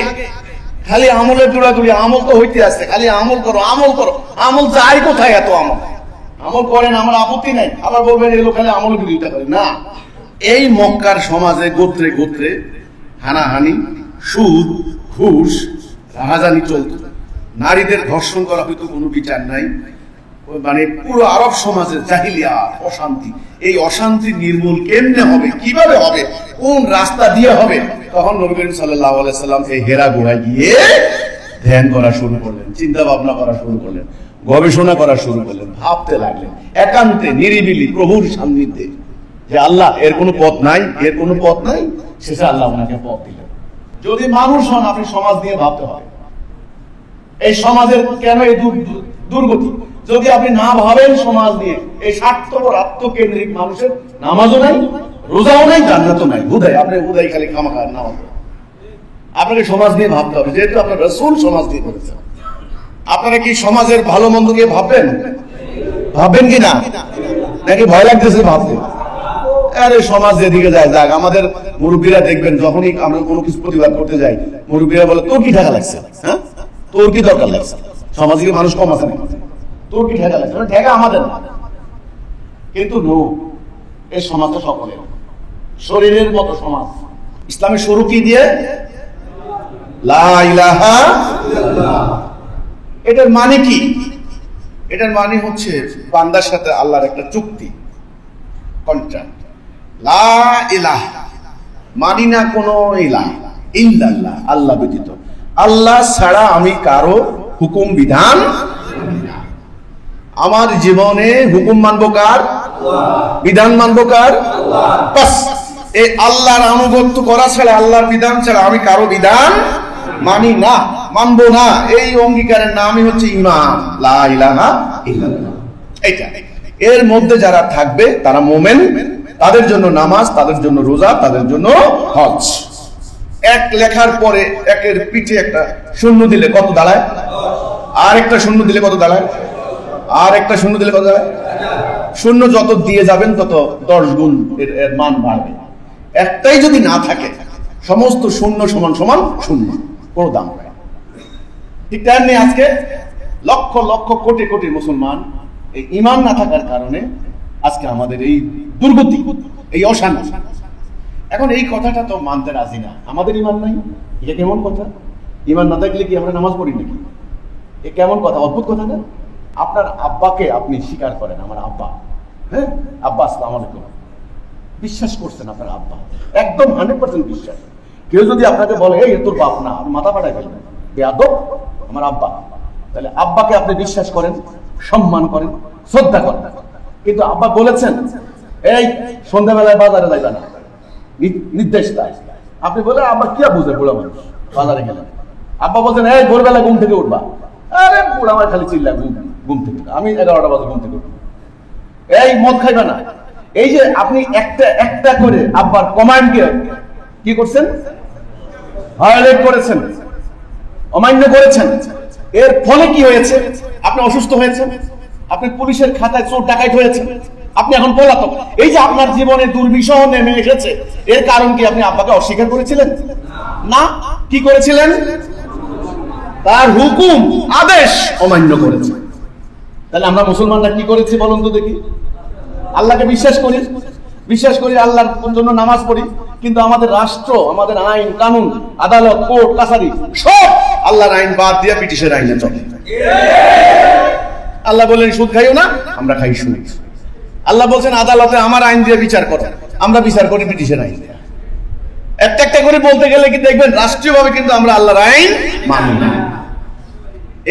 [SPEAKER 1] খালি আমলের দৌড়াদৌড়ি, আমল তো হইতে আসছে, খালি আমল করো আমল করো, আমল যায় কোথায়? এত আমল আমল করেন, আমার আপত্তি নাই, আবার বলবেন এগুলো খালি আমল বিরোধিতা করে না। এই মক্কার সমাজে গোত্রে গোত্রে হানাহানি, সুদ, ঘুষ, রাহাজানি চলত, নারীদের ধর্ষণ করা হইতো, কোনো বিচার নাই। মানে পুরো আরব সমাজের জাহিলিয়া অশান্তি। এই অশান্তি নির্মূল কেমনে হবে, কিভাবে হবে, কোন রাস্তা দিয়ে হবে? তখন নবী করিম সাল্লাল্লাহু আলাইহি সাল্লাম এই হেরা গুহায় গিয়ে ধ্যান করা শুরু করলেন, চিন্তা ভাবনা করা শুরু করলেন, গবেষণা করা শুরু করলেন, ভাবতে লাগলেন একান্তে নিরিবিলি প্রভুর সান্নিধ্যে যে আল্লাহ এর কোনো পথ নাই, এর কোনো পথ নাই। শেষে আল্লাহ ওনাকে পথ দিলেন। যদি মানুষ হন, আপনি সমাজ নিয়ে ভাবতে হবে, এই সমাজের কেন এই দুর্গতি। যদি আপনি না ভাবেন সমাজ নিয়ে, এই স্বার্থপর আত্মকেন্দ্রিক মানুষের নামাজও নাই, রোজাও নাই, জান্নাতও নাই, হুদাই আপনি হুদাই খালি খামাখা নামাজ। আপনাকে সমাজ নিয়ে ভাবতে হবে, যেহেতু আপনার রাসূল সমাজ নিয়ে বলেছেন। আপনারা কি সমাজের ভালো মন্দ নিয়ে ভাববেন? ভাববেন কি না? নাকি ভয় লাগতেছে ভাবতে? আরে সমাজ যেদিকে যায় যাক। আমাদের মুরব্বীরা দেখবেন যখনই আমরা কোনো কিছু প্রতিবাদ করতে যাই, মুরব্বীরা বলে তোর কি ঠেকা লাগছে, হ্যাঁ তোর কি দরকার লাগছে? সমাজে কি মানুষ কম আছে না? তোর কি ঠেকা লাগছে? ঠেকা আমাদের না, কিন্তু নো, এই সমাজটা সকলের, শরীরের মতো সমাজ। ইসলামের শুরু কি দিয়ে? লা ইলাহা ইল্লাল্লাহ। এটার মানে কি? এটার মানে হচ্ছে বান্দার সাথে আল্লাহর একটা চুক্তি, কন্ট্রাক্ট। লা ইলাহা মানি না কোনো ইলাহ ইল্লাল্লাহ, আল্লাহ ব্যতীত। আল্লাহ ছাড়া আমি কারো হুকুম বিধান, আমার জীবনে হুকুম মানবো কার? বিধান মানবো কার? বাস। এই আল্লাহর আনুগত্য করা ছাড়া, আল্লাহর বিধান ছাড়া আমি কারো বিধান মানি না, মানবো না। এই অঙ্গীকারের নামই হচ্ছে ঈমান, লা ইলাহা ইল্লাল্লাহ। এইটা এর মধ্যে যারা থাকবে তারা মোমেন, তাদের জন্য নামাজ, তাদের জন্য রোজা, তাদের জন্য হজ। এক লেখার পরে একের পিঠে একটা শূন্য দিলে কত দাঁড়ায়? আর একটা শূন্য দিলে কত দাঁড়ায়? আর একটা শূন্য দিলে কত দাঁড়ায়? শূন্য যত দিয়ে যাবেন তত 10 গুণ এর মান বাড়বে। একটাই যদি না থাকে, সমস্ত শূন্য সমান সমান শূন্য, কোনো দাম পায়। ঠিক তেমনি আজকে লক্ষ লক্ষ কোটি কোটি মুসলমান এই ঈমান না থাকার কারণে আজকে আমাদের এই দুর্গতি, এই অশান্তি। এখন এই কথাটা তো মানতে রাজি না, আমাদের ঈমান নাই। এটা কেমন কথা? ঈমান না থাকলে কি আমরা নামাজ পড়ি নাকি? এ কেমন কথা, অদ্ভুত কথা না? আপনার আব্বাকে আপনি স্বীকার করেন, আমার আব্বা, হ্যাঁ আব্বা আসসালামু আলাইকুম, বিশ্বাস করছেন আপনার আব্বা, একদম 100% বিশ্বাস। কেউ যদি আপনাকে বলে এই তোর বাপ না, আপনি মাথা পাঠায় ফেলবেন, বেয়াদব আমার আব্বা। তাহলে আব্বাকে আপনি বিশ্বাস করেন, সম্মান করেন, শ্রদ্ধা করেন। কিন্তু আব্বা বলেছেন এই সন্ধ্যাবেলায় বাজারে যাইবা না, নির্দেশ দেয়। আপনি বলে আব্বা কি বুঝে বুড়া মানুষ, বাজারে গেলেন। আব্বা বলছেন এই ভোরবেলা ঘুম থেকে উঠবা। আরে বুড়া আমার খালি চিল্লা ঘুম থেকে, আমি 11টা বাজে ঘুম থেকে উঠবো। এই মদ খাইবা না। এই যে আপনি একটা একটা করে আব্বার কমান্ডকে কি করছেন? ভায়োলেট করেছেন, অমান্য করেছেন। এর ফলে কি হয়েছে? আপনি অসুস্থ হয়েছেন, আপনি পুলিশের খাতায় চোর ডাকাত হয়েছে, আপনি এখন পলাতক। এই যে আপনার জীবনে দুর্বিষহ নেমে এসেছে, এর কারণ কি আপনি আব্বাকে অস্বীকার করেছিলেন? না। কি করেছিলেন? তার হুকুম আদেশ অমান্য করেছে। তাহলে আমরা মুসলমানরা কি করেছি বলুন তো দেখি? আল্লাহকে বিশ্বাস করি, বিশ্বাস করি, আল্লাহর জন্য নামাজ পড়ি, কিন্তু আমাদের রাষ্ট্র, আমাদের আইন কানুন, আদালত, কোর্ট কাছারি সব আল্লাহর আইন বাদ দিয়ে ব্রিটিশের আইনে চলে। আল্লাহ বললেন সুদ খাইও না, আমরা খাই সুদ। আল্লাহ বলছেন আদালতে আমার আইন দিয়ে বিচার করো, আমরা বিচার করি ব্রিটিশের আইন দিয়ে। একটা একটা করে বলতে গেলে কি দেখবেন রাষ্ট্রীয়ভাবে কিন্তু আমরা আল্লাহর আইন মানি না।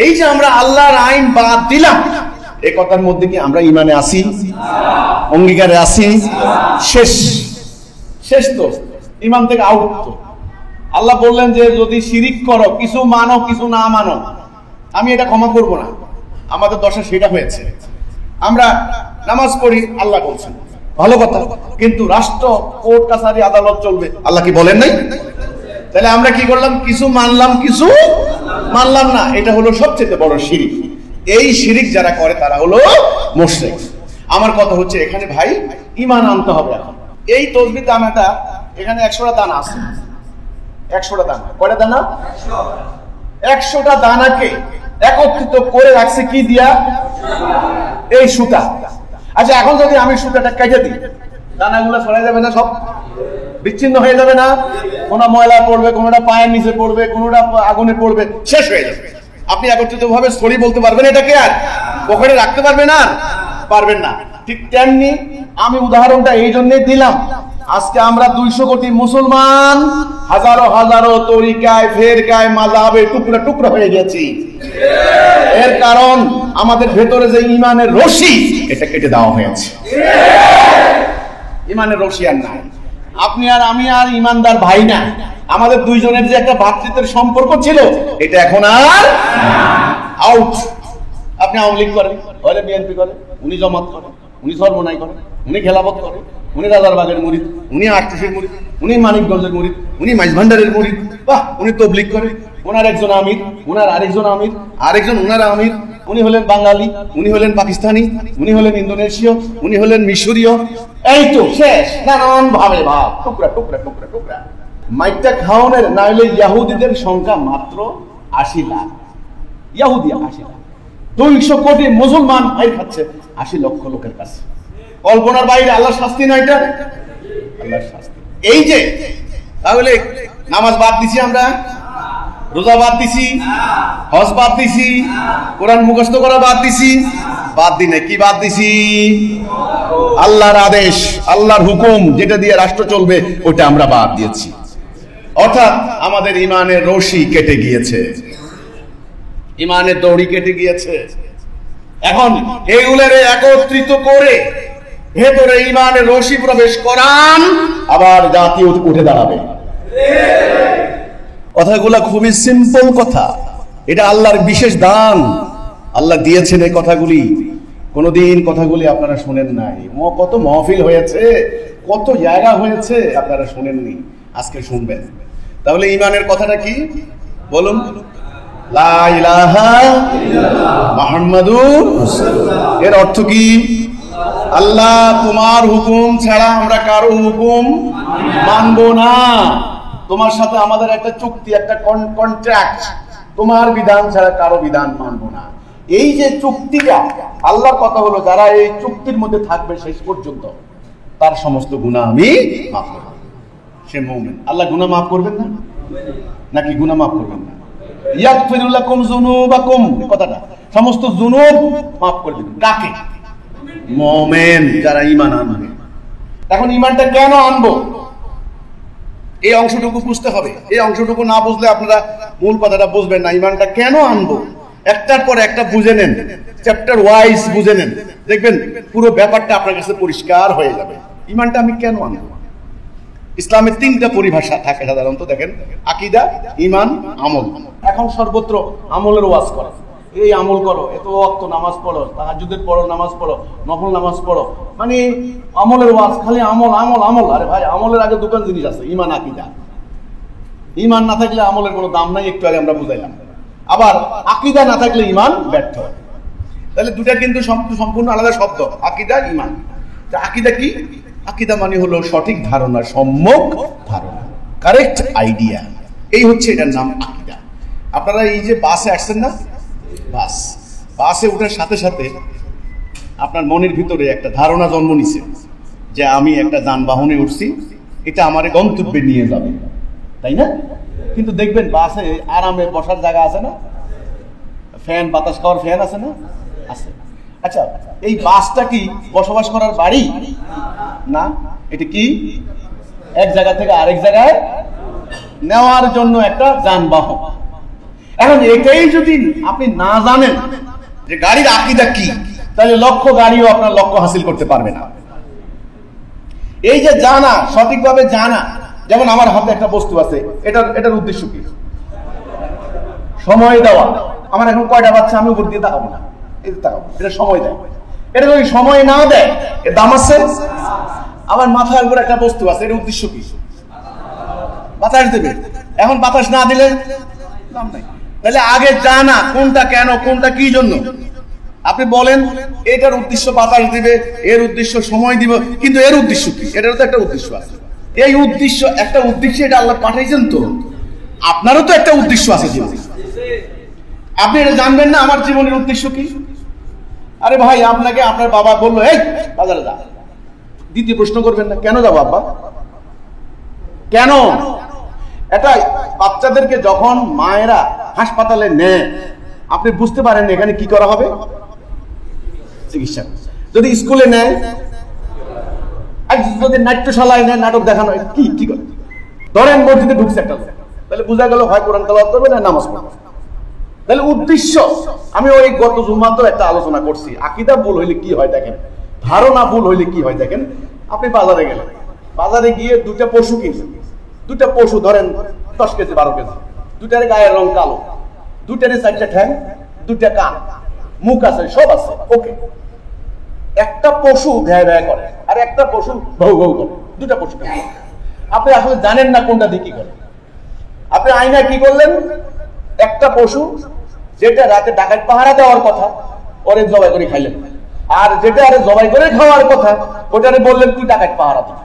[SPEAKER 1] এই যে আমরা আল্লাহর আইন বাদ দিলাম, এই কথার মধ্যে কি আমরা ইমানে আসি, অঙ্গীকারে আসি? শেষ শেষ তো, ইমান থেকে আউট তো। আল্লাহ বললেন যে যদি শিরিক করো, কিছু মানো কিছু না মানো, আমি এটা ক্ষমা করব না। আমাদের দশা সেটা হয়েছে। আমরা নামাজ পড়ি, আল্লাহ বলছেন ভালো কথা, কিন্তু রাষ্ট্র কোর্ট কাছারি আদালত চলবে, আল্লাহ কি বলেন নাই? তাহলে আমরা কি করলাম? কিছু মানলাম কিছু মানলাম না। এটা হলো সবচেয়ে বড় শিরিক। এই শিরিক যারা করে তারা হলো মুশরিক। আমার কথা হচ্ছে এখানে ভাই ঈমান আনতে হবে। এখন এই তসবিহ দানাটা এখানে 100টা দানা আছে। 100টা দানা, কয়টা দানা? 100টা দানাকে একত্রিত করে রাখছে কি দিয়া? এই সুতা। আচ্ছা, এখন যদি আমি সুতাটা কেটে দিই, দানাগুলো ছড়াই যাবে না? সব বিচ্ছিন্ন হয়ে যাবে না? কোনটা ময়লা পড়বে, কোনটা পায়ের নিচে পড়বে, কোনটা আগুনে পড়বে, শেষ হয়ে যাবে। আপনি একত্রিত ভাবে সরি বলতে পারবেন এটাকে? আর পকেটে রাখতে পারবেন? না, পারবেন না। ঠিক তেমনি আমি উদাহরণটা এই জন্যই দিলাম, আজকে আমরা 200 কোটি মুসলমান হাজারো হাজারো তরিকায়, ফেরকায়, মাযহাবে টুকরা টুকরা হয়ে গেছি। এর কারণ আমাদের ভেতরে যে ঈমানের রশি, এটা কেটে দেওয়া হয়েছে। ঈমানের রশি আর নাই। আপনি আর আমি আর ঈমানদার ভাই না। আমাদের দুইজনের যে একটা ভ্রাতৃত্বের সম্পর্ক ছিল, এটা এখন আর আউট। আপনি আওয়ামী লীগ করেন, ওরে বিএনপি করে, উনি জামাত করে, উনি সর্বনাই করে, উনি খেলাফত করে, উনি রাজারবাগের মুরিদ, উনি আটরশির মুরিদ, উনি মানিকগঞ্জের মুরিদ, উনি মাইজভান্ডারের মুরিদ, বাহ, উনি তবলিগ করে, ওনার একজন আমির, ওনার আরেকজন আমির, আরেকজন ওনার আমির, উনি হলেন বাঙালি, উনি হলেন পাকিস্তানি, উনি হলেন ইন্দোনেশীয়, উনি হলেন মিশরীয়। এই তো শেষ, নানান ভাবে ভাব, টুকরা টুকরা টুকরা টুকরা। মাইকটা খাওয়ানোর না হলে ইহুদিদের সংখ্যা মাত্র 80 লাখ। ইহুদি 80 লাখ, 200 কোটি মুসলমান মাইর খাচ্ছে 80 লক্ষ লোকের কাছে। কল্পনার বাইরে। আল্লাহর শাস্তি না এটা? আল্লাহর শাস্তি। এই যে তাহলে নামাজ বাদ দিছি আমরা, রোজা বাদ দিছি, হজ বাদ দিছি, কোরআন মুখস্থ করা বাদ দিছি, বাদ দিনে কি বাদ দিছি? আল্লাহর আদেশ, আল্লাহর হুকুম, যেটা দিয়ে রাষ্ট্র চলবে, ওটা আমরা বাদ দিয়েছি। অর্থাৎ আমাদের ঈমানের রশি কেটে গিয়েছে, ঈমানের দড়ি কেটে গিয়েছে। এখন এগুলোর একত্রিত করে ভেতরে ঈমানের রশি প্রবেশ করান, আবার জাতি উঠে দাঁড়াবে। কথাগুলো খুবই সিম্পল কথা। এটা আল্লাহর বিশেষ দান, আল্লাহ দিয়েছেন এই কথাগুলি। কোনদিন কথাগুলি আপনারা শোনেন নাই। কত মাহফিল হয়েছে, কত জায়গা হয়েছে, আপনারা শোনেননি, আজকে শুনবেন। তাহলে ঈমানের কথাটা কি বলুন? লা ইলাহা ইল্লাল্লাহ মুহাম্মাদুর রাসূলুল্লাহ। এর অর্থ কি? আল্লাহ, তোমার হুকুম ছাড়া আমরা কারো হুকুম মানব না। তোমার সাথে আমাদের একটা চুক্তি, একটা কন্ট্রাক্ট, তোমার বিধান ছাড়া কারো বিধান মানব না। এই যে চুক্তিটা, আল্লাহর কথা হলো যারা এই চুক্তির মধ্যে থাকবে শেষ পর্যন্ত, তার সমস্ত গুনাহ আমি মাফ করব। সে মুমিন। আল্লাহ গুনাহ মাফ করবেন না নাকি? গুনাহ মাফ করবেন না। ইয়াগফিরু লাকুম যুনুবাকুম, কথাটা সমস্ত যুনুব মাফ করে দিবেন। কাকে? মুমিন, যারা ঈমান আনবে। এখন ঈমানটা কেন আনবো, এই অংশটুকু বুঝতে হবে। এই অংশটুকু না বুঝলে আপনারা মূল কথাটা বুঝবেন না। ঈমানটা কেন আনবো একটার পর একটা বুঝে নেন, চ্যাপ্টার ওয়াইজ বুঝে নেন, দেখবেন পুরো ব্যাপারটা আপনার কাছে পরিষ্কার হয়ে যাবে। ঈমানটা আমি কেন আনবো? ইসলামের 3টা পরিভাষা থাকে সাধারণত, দেখেন, আকীদা, ঈমান, আমল। এখন সর্বত্র আমলের ওয়াজ করে, এই আমল করো, এত ওয়াক্ত নামাজ পড়ো, তাহাজ্জুদের পড়ো, নামাজ পড়ো, নফল নামাজ পড়ো, মানে আমলের ওয়াজ, খালি আমল আমল আমল। আরে ভাই, আমলের আগে দুটো জিনিস আছে, ঈমান, আকীদা। ঈমান না থাকলে আমলের কোনো দাম নাই, একটু আগে আমরা বুঝাইলাম। আবার আকীদা না থাকলে ঈমান ব্যর্থ। তাহলে দুটা কিন্তু সম্পূর্ণ আলাদা শব্দ, আকীদা, ঈমান। আকীদা কি? আকীদা মানে হলো সঠিক ধারণা, সম্যক ধারণা, কারেক্ট আইডিয়া। এই হচ্ছে এটার নাম আকীদা। আপনারা এই যে বাসে আসছেন না, বাসে ওঠার সাথে সাথে আপনার মনের ভিতরে একটা ধারণা জন্ম নিছে যে আমি একটা যানবাহনে উঠছি, এটা আমার গন্তব্যে নিয়ে যাবে, তাই না? কিন্তু দেখবেন বাসে আরামে বসার জায়গা আছে না, ফ্যান বাতাস খাওয়ার ফ্যান আছে না, আছে। আচ্ছা, এই বাসটা কি বসবাস করার বাড়ি না? এটা কি এক জায়গা থেকে আরেক জায়গায় নেওয়ার জন্য একটা যানবাহন। এখন এটাই যদি আপনি না জানেন যে গাড়ির আকীদা কি, তাহলে লক্ষ্য গাড়িও আপনার লক্ষ্য হাসিল করতে পারবে না। এই যে জানা, সঠিকভাবে জানা, যেমন আমার হাতে একটা বস্তু আছে, এটার উদ্দেশ্য কি? সময় দেওয়া। আমার এখন কয়টা বাচ্চা, আমি উপর দিয়ে তাকাবো না, এই তাকাবো, এটা সময় দেয়। এটা যদি সময় না দেয়, এর দাম আছে? আমার মাথার উপর একটা বস্তু আছে, এর উদ্দেশ্য কি? বাতাস দেবে। এখন বাতাস না দিলে দাম নাই। তাহলে আগে জানা কোনটা কেন, কোনটা কি জন্য। আপনি বলেন এটার উদ্দেশ্য বাতাস দিবে, এর উদ্দেশ্য সময় দিব, কিন্তু এর উদ্দেশ্য কি? এটারও তো একটা উদ্দেশ্য আছে। এই উদ্দেশ্য, একটা উদ্দেশ্য এটা আল্লাহ পাঠাইছেন, তো আপনারও তো একটা উদ্দেশ্য আছে জীবনে। আপনি এটা জানবেন না আমার জীবনের উদ্দেশ্য কি? আরে ভাই, আপনাকে আপনার বাবা বললো এই বাজারে যা, দ্বিতীয় প্রশ্ন করবেন না কেন যাবো আব্বা, কেন? এটা বাচ্চাদেরকে যখন মায়েরা হাসপাতালে নেয়, আপনি বুঝতে পারেন এখানে কি করা হবে, চিকিৎসা। যদি স্কুলে নেয়, যদি নাট্যশালায় নেয়, নাটক দেখানো, কি করে? ধরেন মসজিদে ঢুকছে একটা, তাহলে বোঝা গেল হয় কোরআন তেলাওয়াত করবে না নামাজ পড়বে। তাহলে উদ্দেশ্য, আমি ওই গত জুমাতেও একটা আলোচনা করছি, আকীদা ভুল হইলে কি হয় দেখেন, ধারণা ভুল হইলে কি হয় দেখেন। আপনি বাজারে গেলেন, বাজারে গিয়ে দুটা পশু কিনছেন, দুটা পশু ধরেন 10 কেজি 12 কেজি, দুটার গায়ের রং কালো, দুটারে 4টা ঠ্যাং, 2টা কান, মুখ আছে, সব আছে, ওকে। একটা পশু ভ্যা ভ্যা করে আর একটা পশু ভৌ ভৌ করে, দুটা পশু। আপনি আসলে জানেন না কোনটা দিয়ে কি করে। আপনি আয়নায় কি করলেন, একটা পশু যেটা রাতে ডাকাত পাহারা দেওয়ার কথা, ওরে জবাই করে খাইলেন, আর যেটা আরে জবাই করে খাওয়ার কথা, ওটারে বললেন তুই ডাকাত পাহারা দিবি।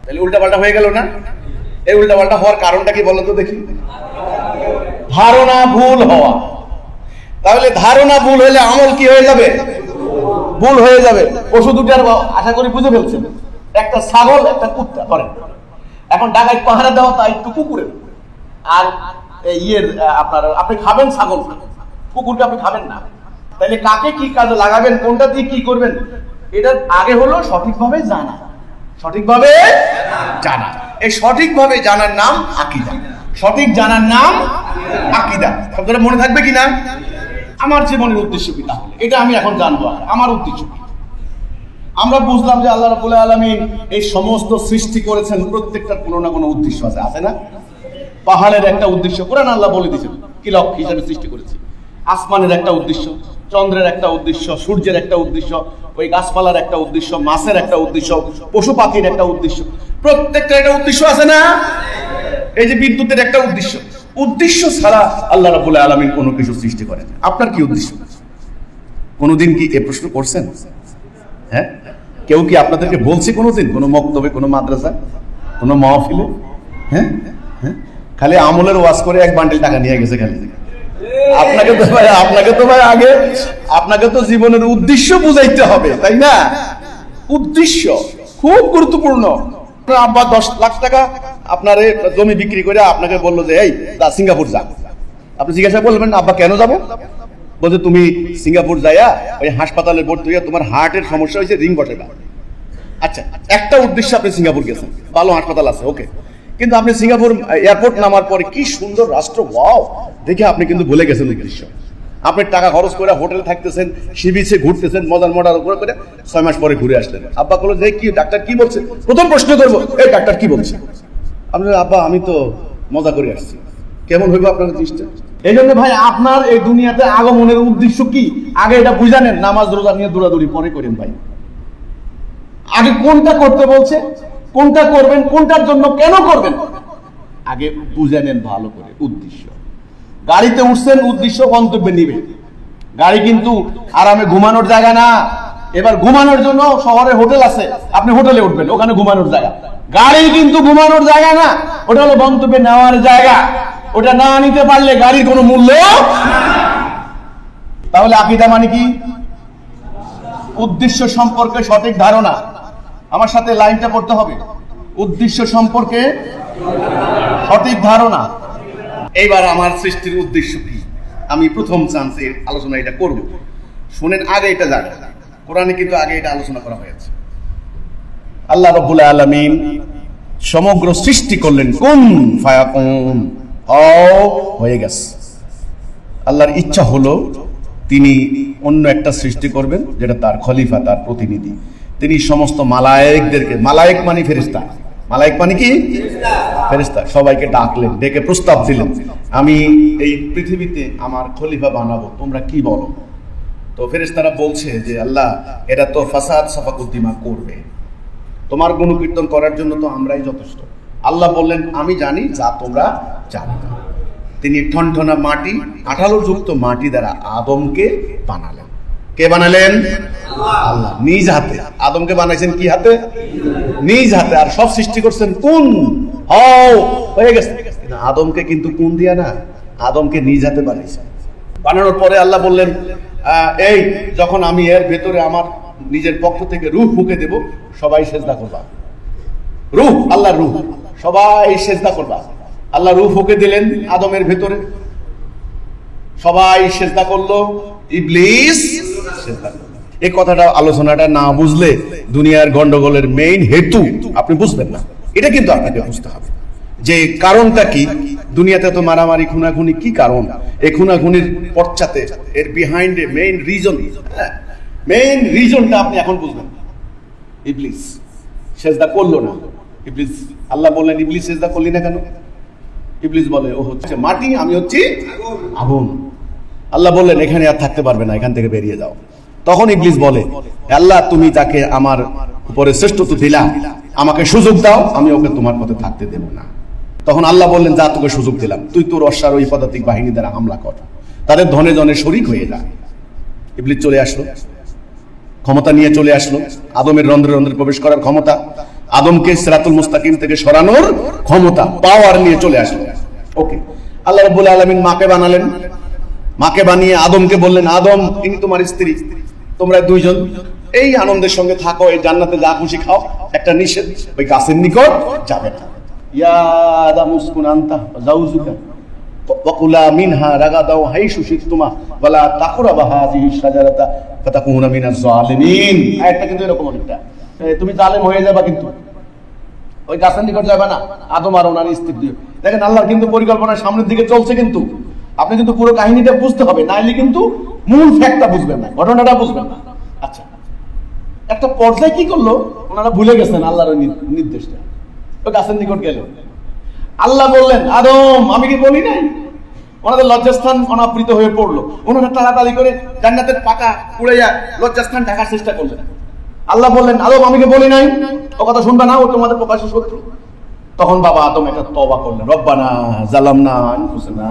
[SPEAKER 1] তাহলে উল্টাপাল্টা হয়ে গেল না? এই উল্টাপাল্টা হওয়ার কারণটা কি বলেন তো দেখি? ধারণা ভুল হওয়া। তাহলে ধারণা ভুল হলে আমল কি হয়ে যাবে? ভুল হয়ে যাবে। পশু দুটার আশা করি বুঝে ফেলছেন, একটা ছাগল একটা কুত্তা করেন। এখন ডাকাত পাহারা দেওয়া তা একটু কুকুরের, আর আপনি খাবেন ছাগল, কুকুরকে আপনি খাবেন না। তাহলে কাকে কি কাজে লাগাবেন, কোনটা দিয়ে কি করবেন, এটার আগে হলো সঠিকভাবে জানা। সঠিকভাবে জানা, এই সঠিকভাবে জানার নাম আকীদা। সঠিক জানার নাম আকীদা। আপনারা মনে থাকবে কিনা? আমার জীবনের উদ্দেশ্য কি, তাহলে এটা আমি এখন জানবো আমার উদ্দেশ্য কি। আমরা বুঝলাম যে আল্লাহ রাব্বুল আলামিন এই সমস্ত সৃষ্টি করেছেন, প্রত্যেকটার কোনো না কোনো উদ্দেশ্য আছে, আছে না? পাহাড়ের একটা উদ্দেশ্য কোরআন আল্লাহ বলে দিয়েছেন কি লক্ষ্য হিসাবে সৃষ্টি করেছে। আসমানের একটা উদ্দেশ্য, চন্দ্রের একটা উদ্দেশ্য, সূর্যের একটা উদ্দেশ্য, ওই গাছপালার একটা উদ্দেশ্য, মাছের একটা উদ্দেশ্য, পশু পাখির একটা উদ্দেশ্য, প্রত্যেকটা একটা উদ্দেশ্য আছে না? এই যে বিদ্যুতের একটা উদ্দেশ্য। উদ্দেশ্য ছাড়া আল্লাহ রাব্বুল আলামিন কোনো কিছু সৃষ্টি করেন। আপনার কি উদ্দেশ্য? কোনোদিন কি এ প্রশ্ন করছেন? হ্যাঁ, কেউ কি আপনাদেরকে বলছে কোনোদিন, কোনো মক্তবে, কোনো মাদ্রাসা, কোনো মাহফিলে? হ্যাঁ হ্যাঁ, খালি আমলের ওয়াজ করে 1 বান্ডিল টাকা নিয়ে গেছে খালি। আপনাকে তো জীবনের উদ্দেশ্য বুঝাইতে হবে, তাই না? উদ্দেশ্য খুব গুরুত্বপূর্ণ। আব্বা 10 লাখ টাকা আপনার জমি বিক্রি করে আপনাকে বললো যে এই সিঙ্গাপুর যা। আপনি জিজ্ঞাসা করবেন আব্বা কেন যাবো? বলছে তুমি সিঙ্গাপুর যাইয়া ওই হাসপাতালে ভর্তি হইয়া তোমার হার্টের সমস্যা হয়েছে, রিং বসাইবা। আচ্ছা, একটা উদ্দেশ্যে আপনি সিঙ্গাপুর গেছেন, ভালো হাসপাতাল আছে, ওকে। কিন্তু আপনি সিঙ্গাপুর এয়ারপোর্ট নামার পরে কি সুন্দর রাষ্ট্র, ওয়াও দেখে আপনি কিন্তু ভুলে গেছেন উদ্দেশ্য। আপনি টাকা খরচ করে হোটেলে থাকতেছেন, সি বিচে ঘুরতেছেন, মজার উপরে করে 6 মাস পরে ঘুরে আসলেন। আব্বা বলল যে কি ডাক্তার কি বলছে? প্রথম প্রশ্ন করবো, এই ডাক্তার কি বলছে? আপনি আব্বা আমি তো মজা করে আসছি। কেমন হইব আপনার জিনিসটা? এই জন্য ভাই, আপনার এই দুনিয়াতে আগমনের উদ্দেশ্য কি আগে এটা বুঝে নেন। নামাজ রোজা নিয়ে দৌড়াদৌড়ি পরে করেন ভাই। আগে কোনটা করতে বলছে, কোনটা করবেন, কোনটার জন্য কেন করবেন, আগে বুঝে নেন ভালো করে উদ্দেশ্য। গাড়িতে উঠছেন, উদ্দেশ্য গন্তব্যে নিবে। গাড়ি কিন্তু আরামে ঘুমানোর জায়গা না। এবার ঘুমানোর জন্য শহরে হোটেল আছে, আপনি হোটেলে উঠবেন, ওখানে ঘুমানোর জায়গা। গাড়ি কিন্তু ঘুমানোর জায়গা না, ওটা হলো গন্তব্যে নেওয়ার জায়গা। ওটা না নিতে পারলে গাড়ির কোনো মূল্য। তাহলে আকীদা মানে কি? উদ্দেশ্য সম্পর্কে সঠিক ধারণা। আমার সাথে লাইনটা পড়তে হবে, উদ্দেশ্য সম্পর্কে সঠিক ধারণা। এইবার আমার সৃষ্টির উদ্দেশ্য কি, আমি প্রথম চান্সে আলোচনা এটা করব। শুনেন, আগে এটা জানেন, কোরআনে কিন্তু আগে এটা আলোচনা করা হয়েছে। আল্লাহ রাব্বুল আলামিন সমগ্র সৃষ্টি করলেন, কুন ফায়াকুন, হয়ে গেছে। আল্লাহর ইচ্ছা হলো তিনি অন্য একটা সৃষ্টি করবেন, যেটা তার খলিফা, তার প্রতিনিধি। তিনি সমস্ত মালায়েকদেরকে, মালায়েক মানে ফেরেশতা, মালায়েক মানে কি ফেরেশতা, সবাইকে ডাকলেন, ডেকে প্রস্তাব দিলেন, আমি এই পৃথিবীতে আমার খলিফা বানাবো, তোমরা কি বলো? তো ফেরেশতারা বলছে যে আল্লাহ, এরা তো ফাসাদ সাফাকুদ্দিমা করবে, তোমার গুণকীর্তন করার জন্য তো আমরাই যথেষ্ট। আল্লাহ বললেন, আমি জানি যা তোমরা জানো না। তিনি ঠনঠনা মাটি, আঠালো যুক্ত মাটি দ্বারা আদমকে বানালেন। কে বানালেন? আল্লাহ নিজ হাতে। আদমকে বানাইছেন কি হাতে? নিজ হাতে। আর সব সৃষ্টি করছেন কুন, হও, হয়ে গেছে। আদমকে কিন্তু কুন দিয়া না, আদমকে নিজ হাতে বানাইছেন। বানানোর পরে আল্লাহ বললেন, এই যখন আমি এর ভেতরে আমার নিজের পক্ষ থেকে রূহ ফুঁকে দেব, সবাই সেজদা করবা। রূহ, আল্লাহর রূহ, সবাই সেজদা করবা। আল্লাহ রূহ ফুঁকে দিলেন আদমের ভেতরে, সবাই সেজদা করলো, ইবলিস সেজদা করলো। এই কথাটা, আলোচনাটা না বুঝলে দুনিয়ার গন্ডগোলের মেইন হেতু আপনি বুঝবেন না। এটা কিন্তু আপনাকে বুঝতে হবে যে কারণটা কি। দুনিয়াতে তো মারামারি, খুনাখুনি, কি কারণ? এই খুনাখুনির পশ্চাতে, এর বিহাইন্ডে মেইন রিজন, মেইন রিজনটা আপনি এখন বুঝবেন। ইবলিস সেজদা করলো না। ইবলিস, আল্লাহ বললেন, ইবলিস সেজদা করলি না কেন? ইবলিস বলে, ও হচ্ছে মাটি, আমি হচ্ছি আগুন। আল্লাহ বললেন, এখানে আর থাকতে পারবে না, এখান থেকে বেরিয়ে যাও। তখন ইবলিস বলে, আল্লাহ তুমি তাকে আমার উপরে শ্রেষ্ঠত্ব দিলা, আমাকে সুযোগ দাও, আমি ওকে তোমার পথে থাকতে দেব না। তখন আল্লাহ বললেন, যা তোকে সুযোগ দিলাম, তুই তোর অশ্বারোহী পদাতিক বাহিনী দ্বারা হামলা কর, তাদের ধনে ধনে শরিক হয়ে যায়। ইবলিস চলে আসলো, ক্ষমতা নিয়ে চলে আসলো, আদমের রন্ধ্রে রন্ধ্রে প্রবেশ করার ক্ষমতা, আদমকে সিরাতুল মুস্তাকিম থেকে সরানোর ক্ষমতা, পাওয়ার নিয়ে চলে আসলো। ওকে, আল্লাহ রাব্বুল আলামিন মাকে বানালেন, মাকে বানিয়ে আদমকে বললেন, আদম ইনি তোমার স্ত্রী, তোমরা দুইজন এই আনন্দের সঙ্গে থাকো, এই জান্নাতে যা খুশি খাও, একটা নিষেধ, ওই গাছের নিকট যাবে না। ইয়া আদম উসকুন আনতা ওয়া যাওজুকা ওয়াকুলা মিনহা রাগাদাও হাইসু শিতুমা ওয়ালা তাকরাবা হাযিহি শাজারাতা ফাতাকুনা মিনাজ জালিমিন। আয়াতটা কিন্তু এরকম একটা, তুমি জালেম হয়ে যাবে, কিন্তু ওই গাছের নিকট যাবে না, আদম আর ওনার স্ত্রী দিয়ে। দেখেন, আল্লাহর কিন্তু পরিকল্পনা সামনের দিকে চলছে, কিন্তু আপনি কিন্তু পুরো কাহিনীটা বুঝতে হবে, নাইলে কিন্তু মূল ফ্যাক্টটা বুঝবেন না, ঘটনাটা বুঝবেন না। আচ্ছা, একটা পর্যায়ে কি করলো, ওনারা ভুলে গেছেন আল্লাহর নির্দেশটা, ওই গাছের নিকট গেল। আল্লাহ বললেন, আদম আমি কি বলি নাই? ওনাদের লজ্জাস্থান অনাবৃত হয়ে পড়লো, ওনারা তাড়াতাড়ি করে জান্নাতের পাকা উড়াইয়া লজ্জাস্থান ঢাকার চেষ্টা করলেন। আল্লাহ বললেন, আদম আমি কি বলি নাই? ও কথা শুনবা না, ও তোমাদের প্রকাশ্য শত্রু। তখন বাবা আদম একটা তওবা করলেন, রব্বানা জালামনা আনফুসানা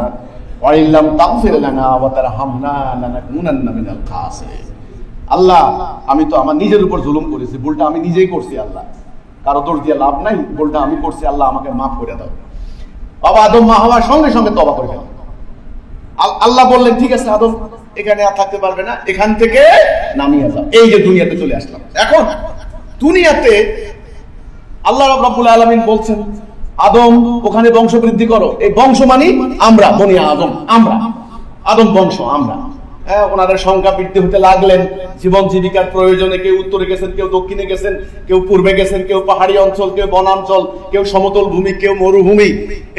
[SPEAKER 1] ওয়া ইল্লাম তাগফির লানা ওয়া তারহামনা লানাকুনান্না মিনাল খাসিরিন। আল্লাহ, আমি তো আমার নিজের উপর জুলুম করেছি, ভুলটা আমি নিজেই করছি, আল্লাহ কারো দোষ দিয়ে লাভ নাই, ভুলটা আমি করছি, আল্লাহ আমাকে মাফ করে দাও। বাবা আদম মা হওয়ার সঙ্গে সঙ্গে তওবা করে গেলেন। আল্লাহ বললেন, ঠিক আছে আদম, এখানে আর থাকতে পারবে না, এখান থেকে নামিয়ে যাও। এই যে দুনিয়াতে চলে আসলাম। এখন দুনিয়াতে আল্লাহ রাব্বুল আলামিন বলছেন, আদম ওখানে বংশ বৃদ্ধি করো। এই বংশ মানে আমরা, বনি আদম, আমরা আদম বংশ, আমরা। হ্যাঁ, ওনাদের সংখ্যা বৃদ্ধি হতে লাগলেন। জীবন জীবিকার প্রয়োজনে কেউ উত্তরে গেছেন, কেউ দক্ষিণে গেছেন, কেউ পূর্বে গেছেন, কেউ পাহাড়ি অঞ্চল, কেউ বনাঞ্চল, কেউ সমতল ভূমি, কেউ মরুভূমি।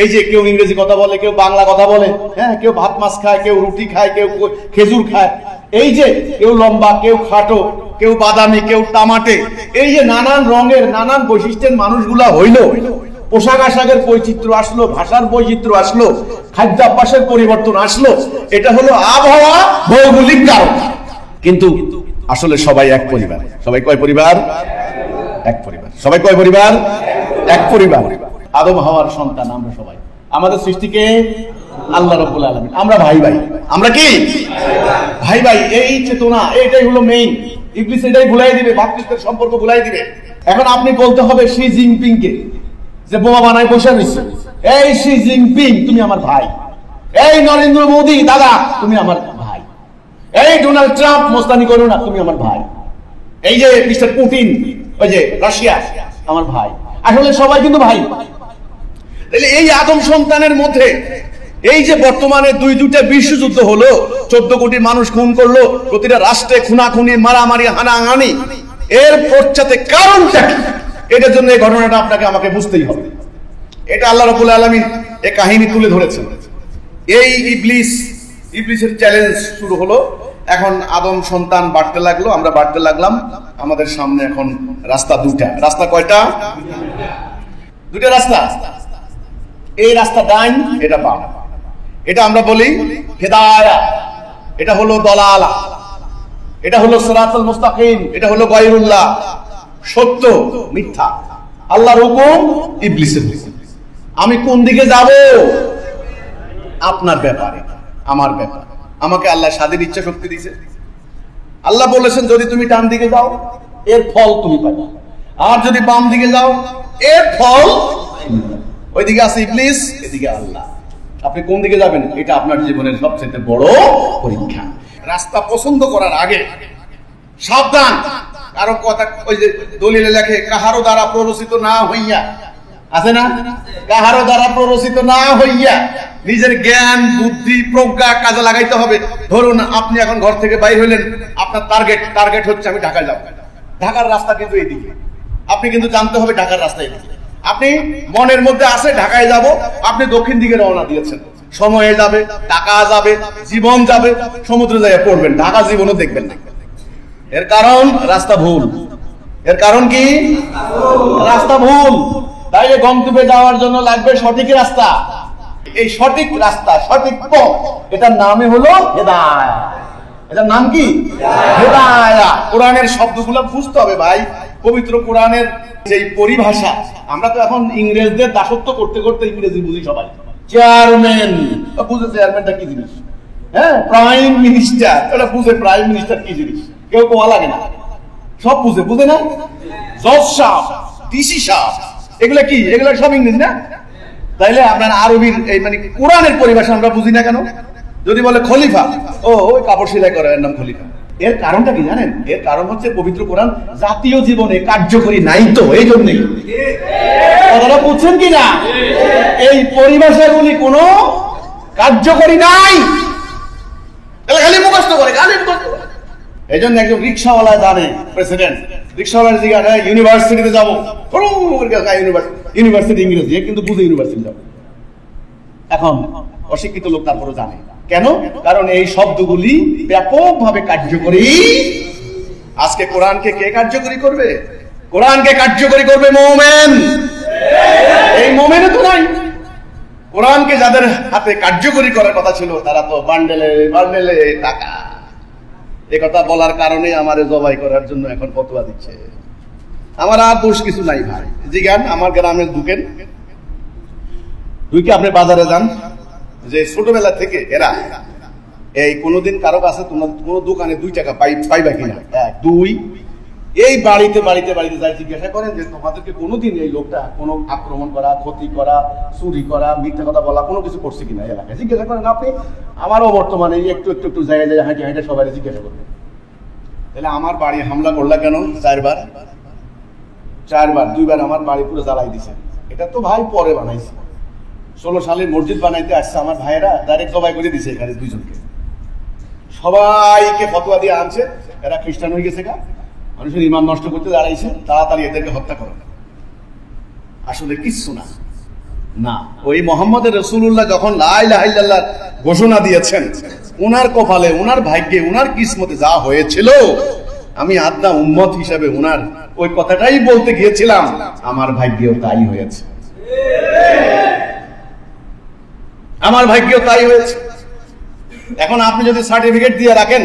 [SPEAKER 1] এই যে কেউ ইংরেজি কথা বলে, কেউ বাংলা কথা বলে, হ্যাঁ, কেউ ভাত মাছ খায়, কেউ রুটি খায়, কেউ খেজুর খায়। এই যে কেউ লম্বা, কেউ খাটো, কেউ বাদামি, কেউ তামাটে। এই যে নানান রঙের, নানান বৈশিষ্ট্যের মানুষগুলা হইল, পোশাক আশাকের বৈচিত্র্য আসলো, ভাষার বৈচিত্র্য আসলো, খাদ্যাভ্যাসের পরিবর্তন আসলো। এটা হলো আবহাওয়া, ভৌগোলিক কারণ। কিন্তু আসলে সবাই এক পরিবার। সবাই কয় পরিবার? এক পরিবার। সবাই কয় পরিবার? এক পরিবার। আদম হাওয়ার সন্তান আমরা সবাই। আমাদের সৃষ্টিকে আল্লাহ রাব্বুল আলামিন। আমরা ভাই ভাই। আমরা কি ভাই ভাই? এই চেতনা, এটাই হলো মেইন। ইবলিস এটাই ভুলাই দিবে, ভাতৃত্বের সম্পর্ক ভুলাই দিবে। এখন আপনি বলতে হবে শি জিনপিং কে, যে বোমা বানায় বসে রয়েছে, এই শি জিনপিং তুমি আমার ভাই। এই নরেন্দ্র মোদী দাদা তুমি আমার ভাই। এই ডোনাল্ড ট্রাম্প মোস্তানি করো না, তুমি আমার ভাই। এই যে মিস্টার পুতিন, ওই যে রাশিয়া, আমার ভাই। আসলে সবাই কিন্তু ভাই। তাহলে এই আদম সন্তানের মধ্যে এই যে বর্তমানে দুইটা বিশ্বযুদ্ধ হলো, 14 কোটি মানুষ খুন করলো, প্রতিটা রাষ্ট্রে খুনাখুনি, মারামারি, হানাহানি, এর পশ্চাতে কারণটা কি? এটার জন্য এই ঘটনাটা আপনাকে আমাকে বুঝতেই হবে। এটা আল্লাহ রাব্বুল আলামিন এই কাহিনী তুলে ধরেছেন। এই ইবলিসের চ্যালেঞ্জ শুরু হলো। এখন আদম সন্তান বাড়তে লাগলো, আমরা বাড়তে লাগলাম। আমাদের সামনে এখন রাস্তা দুটা। রাস্তা কয়টা? দুটা রাস্তা। এই রাস্তা ডাইন, এটা বাম। এটা আমরা বলি হেদায়াত, এটা হলো দলালা, এটা হলো সিরাতুল মুস্তাকিম, এটা হলো গায়রুল্লাহ, সত্য মিথ্যা, আল্লাহর হুকুম, ইবলিসের হুকুম। আমি কোন দিকে যাব? আপনার ব্যাপারে, আমার ব্যাপার। আমাকে আল্লাহ স্বাধীন ইচ্ছা শক্তি দিয়েছে। আল্লাহ বলেছেন যদি তুমি ডান দিকে যাও এর ফল তুমি পাবে, আর যদি বাম দিকে যাও এর ফল। ওইদিকে আছে ইবলিস, এদিকে আল্লাহ। আপনি কোন দিকে যাবেন এটা আপনার জীবনের সবচেয়ে বড় পরীক্ষা। রাস্তা পছন্দ করার আগে সাবধান। কারো কথা ওই যে দলিলে লেখে কাহারো দ্বারা প্ররোচিত না হইয়া, আছে না? কাহারো দ্বারা প্ররোচিত না হইয়া নিজের জ্ঞান, বুদ্ধি, প্রজ্ঞা কাজে লাগাইতে হবে। ধরুন আপনি এখন ঘর থেকে বাইর হইলেন, আপনার টার্গেট হচ্ছে আমি ঢাকায় যাব। ঢাকার রাস্তা কিন্তু এইদিকে, আপনি কিন্তু জানতে হবে ঢাকার রাস্তা এইদিকে। আপনি মনের মধ্যে আছে ঢাকায় যাব, আপনি দক্ষিণ দিকে রওনা দিয়েছেন। সময় যাবে, টাকা যাবে, জীবন যাবে, সমুদ্র জায়গায় পড়বেন, ঢাকা জীবনও দেখবেন না। এর কারণ রাস্তা ভুল। এর কারণ কি? রাস্তা ভুল। তাই গন্তব্যে যাওয়ার জন্য লাগবে সঠিক রাস্তা। এই সঠিক রাস্তা, সঠিক পথ, এটার নামই হলো হেদায়াত। এটার নাম কি? হেদায়াত। কোরআনের শব্দগুলো বুঝতে হবে ভাই। পবিত্র কোরআনের যে পরিভাষা, আমরা তো এখন ইংরেজদের দাসত্ব করতে করতে ইংরেজি বুঝি সবাই। চেয়ারম্যান বুঝে চেয়ারম্যানটা কি জিনিস, হ্যাঁ, প্রাইম মিনিস্টার এটা বুঝে প্রাইম মিনিস্টার কি জিনিস, কেউ কোয়া লাগে না, সব বুঝে না। জজ সাহেব, ডিসি সাহেব, এগুলা কি? এগুলা সব ইংরেজি না? তাইলে আপনার আরবির এই মানে কোরআনের পরিভাষা আমরা বুঝি না কেন? যদি বলে খলিফা, ও ওই কাপড় সেলাই করে, এর নাম খলিফা। এর কারণটা কি জানেন? এর কারণ হচ্ছে পবিত্র কোরআন জাতীয় জীবনে কার্যকরী নাই, তো এই জন্যই। কথাটা বুঝছেন কিনা? এই পরিভাষাগুলি কোনো কার্যকরী নাই, খালি মুখস্থ করে, খালি মুখস্থ করে। এই জন্য একজন রিক্সাওয়ালা জানে, প্রেসিডেন্ট রিক্সাওয়ালার জিজ্ঞাসা ইউনিভার্সিটিতে যাবো, ইউনিভার্সিটি ইংরেজি কিন্তু বুঝে ইউনিভার্সিটি যাবো। এখন অশিক্ষিত লোক তারপরে জানে কেন? কারণ এই শব্দগুলি ব্যাপকভাবে কার্যকরী। আজকে কোরআনকে কে কার্যকরী করবে? কোরআনকে কার্যকরী করবে মুমিন। এই মুমিনও তো নাই। কোরআনকে যাদের হাতে কার্যকরী করার কথা ছিল তারা তো বান্ডেলে টাকা। এই কথা বলার কারণে আমারে জবাই করার জন্য এখন ফতোয়া দিচ্ছে। আমার আর দোষ কিছু নাই ভাই। জিজ্ঞান আমার গ্রামে ঢুকেন, ঢুকে আপনি বাজারে যান, যে ছোটবেলা থেকে এরা এই কোনোদিন কারো কাছে তোমার কোনো দোকানে 2 টাকা পাইবা কিনা, 1 2 এই বাড়িতে যাই জিজ্ঞাসা করেন যে তোমাদেরকে কোনোদিন এই লোকটা কোনো আক্রমণ করা, ক্ষতি করা, চুরি করা, মিথ্যা কথা বলা কোনো কিছু করছে কিনা এলাকায় জিজ্ঞাসা করেন। আপনি আমারও বর্তমানে একটু জায়গায় হাঁটে সবাই জিজ্ঞাসা করবেন। তাহলে আমার বাড়ি হামলা করলা কেন? 4 বার 2 বার আমার বাড়ি পুরো জ্বালাই দিছে। এটা তো ভাই পরে বানাইছে। 16 সালে মসজিদ বানাইতে আসছে আমার ভাইয়েরা, ডাইরেক্ট জবাই করে দিছে এখানে 2 জনকে। সবাইকে ফতোয়া দিয়ে আনছে, এরা খ্রিস্টান হয়ে গেছে, মানুষের ঈমান নষ্ট করতে দাঁড়াইছে, তাড়াতাড়ি এদেরকে হত্যা করো। আসলে কিচ্ছু না। ওই মুহাম্মদ রাসূলুল্লাহ যখন লা ইলাহা ইল্লাল্লাহ ঘোষণা দিয়েছেন, ওনার কপালে, ওনার ভাগ্যে, ওনার কিসমতে যা হয়েছিল, আমি আদনা উম্মত হিসাবে ওনার ওই কথাটাই বলতে গিয়েছিলাম, আমার ভাগ্যেও তাই হয়েছে। আমার ভাগ্যেও তাই হয়েছে। এখন আপনি যদি সার্টিফিকেট দিয়ে রাখেন,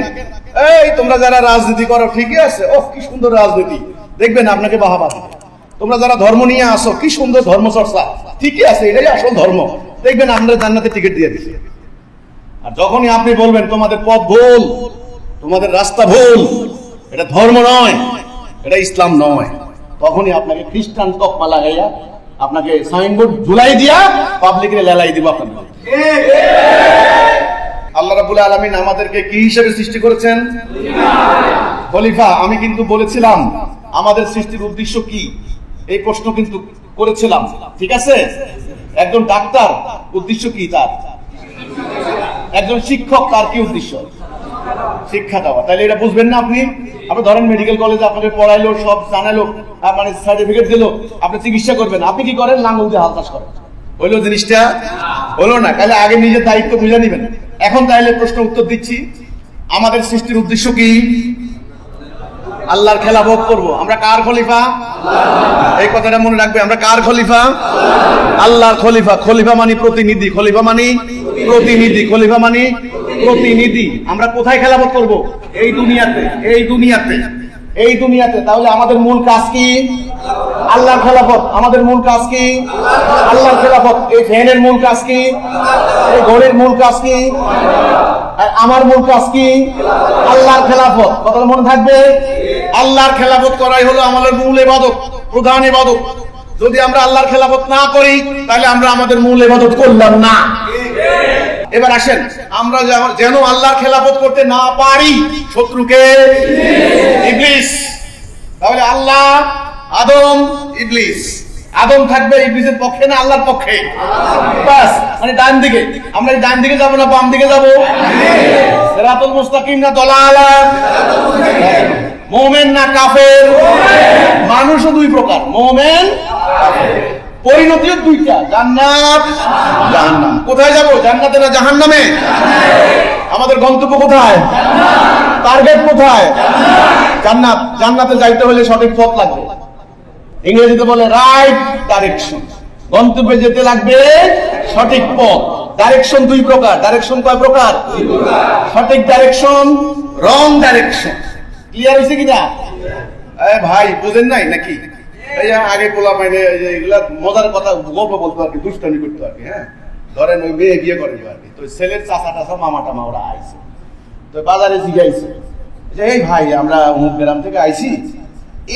[SPEAKER 1] এই তোমরা যারা রাজনীতি করো ঠিকই আছে, ওহ কি সুন্দর রাজনীতি, দেখবেন আপনাকে বাহাবা দিবে। তোমরা যারা ধর্ম নিয়ে আসো, কি সুন্দর ধর্ম চর্চা, ঠিকই আছে, এটাই আসল ধর্ম, দেখবেন আপনারা জান্নাতে টিকিট দিয়ে দিচ্ছে। আর যখনই আপনি বলবেন তোমাদের পথ ভুল, তোমাদের রাস্তা ভুল, এটা ধর্ম নয়, এটা ইসলাম নয়, তখনই আপনাকে খ্রিস্টান তকমা লাগাইয়া, আপনাকে সাইনবোর্ড ঝুলাই দিয়া পাবলিকে লেলাই দিব আপনাদের। আল্লাহ রাব্বুল আলামিন আমাদেরকে কি হিসেবে সৃষ্টি করেছেন? খলিফা। আমি কিন্তু বলেছিলাম আমাদের সৃষ্টির উদ্দেশ্য কি, এই প্রশ্ন কিন্তু করেছিলাম, ঠিক আছে? একজন ডাক্তার উদ্দেশ্য কি তার? একজন শিক্ষক তার কি উদ্দেশ্য? শিক্ষা দেওয়া। তাহলে এটা বুঝবেন না আপনি? আপনি ধরেন মেডিকেল কলেজে আপনাকে পড়াইলো, সব জানালো, মানে সার্টিফিকেট দিল, আপনি চিকিৎসা করবেন, আপনি কি করেন? লাঙ্গল দিয়ে হাল চাষ করেন। হইলো জিনিসটা? হলো না। তাহলে আগে নিজের দায়িত্ব বুঝে নিবেন। এখন তাহলে প্রশ্ন উত্তর দিচ্ছি, আমাদের সৃষ্টির উদ্দেশ্য কি? আল্লাহর খেলাফত করব। আমরা কার খলিফা? এই কথাটা মনে রাখবে, আমরা কার খলিফা? আল্লাহর খলিফা। খলিফা মানে প্রতিনিধি, খলিফা মানে প্রতিনিধি, খলিফা মানে প্রতিনিধি। আমরা কোথায় খেলাফত করব? এই দুনিয়াতে, এই দুনিয়াতে, এই দুনিয়াতে। তাহলে আমাদের মূল কাজ কি? আল্লাহর খেলাফত। আমাদের মূল কাজ কি? আল্লাহর খেলাফত। এই ফ্যানের মূল কাজ কি? এই ঘরের মূল কাজ কি? আর আমার মূল কাজ কি? আল্লাহর খেলাফত। কথাটা মনে থাকবে। আল্লাহর খেলাফত করাই হলো আমাদের মূল ইবাদত, প্রধান ইবাদত। যদি আমরা আল্লাহর খেলাফত না করি তাহলে আমরা আমাদের মূল ইবাদত করলাম না। এবার আসেন, আমরা যেন আল্লাহর খেলাফত করতে না পারি, শত্রুকে ইবলিস। তাহলে আল্লাহ, আদম, ইবলিস। আদম থাকবে ইবলিসের পক্ষে না আল্লাহর পক্ষে? বাস, মানে ডান দিকে। আমরা ডান দিকে যাব না বাম দিকে যাব? সিরাতুল মুস্তাকিম না দলালা? মুমিন না কাফের? মানুষও দুই প্রকার, মুমিন, কাফের। পরিণতিও দুইটা, জান্নাত, জাহান্নাম। কোথায় যাব? জান্নাতে না জাহান্নামে? আমাদের গন্তব্য কোথায়? টার্গেট কোথায়? জান্নাত। জান্নাতে যাইতে হলে সঠিক পথ লাগবে। ইংরেজিতে বলে রাইট ডাইরেকশন। গন্তব্যে যেতে লাগবে সঠিক পথ। ডাইরেকশন দুই প্রকার। ডাইরেকশন কয় প্রকার? সঠিক ডাইরেকশন, রং ডাইরেকশন। ক্লিয়ার হয়েছে কিনা? ভাই বুঝেন নাই নাকি? এই যে আগে পোলা পাইলে এগুলা মজার কথা গল্প বলতো আর কি, দুষ্টামি করতো আর কি। হ্যাঁ, ধরেন ওই মেয়ে বিয়ে করে আর কি, তো ছেলের চাচা টাচা মামা টামা ওরা আইছে, তো বাজারে জিগাইছে যে এই ভাই আমরা অমুক গ্রাম থেকে আইছি,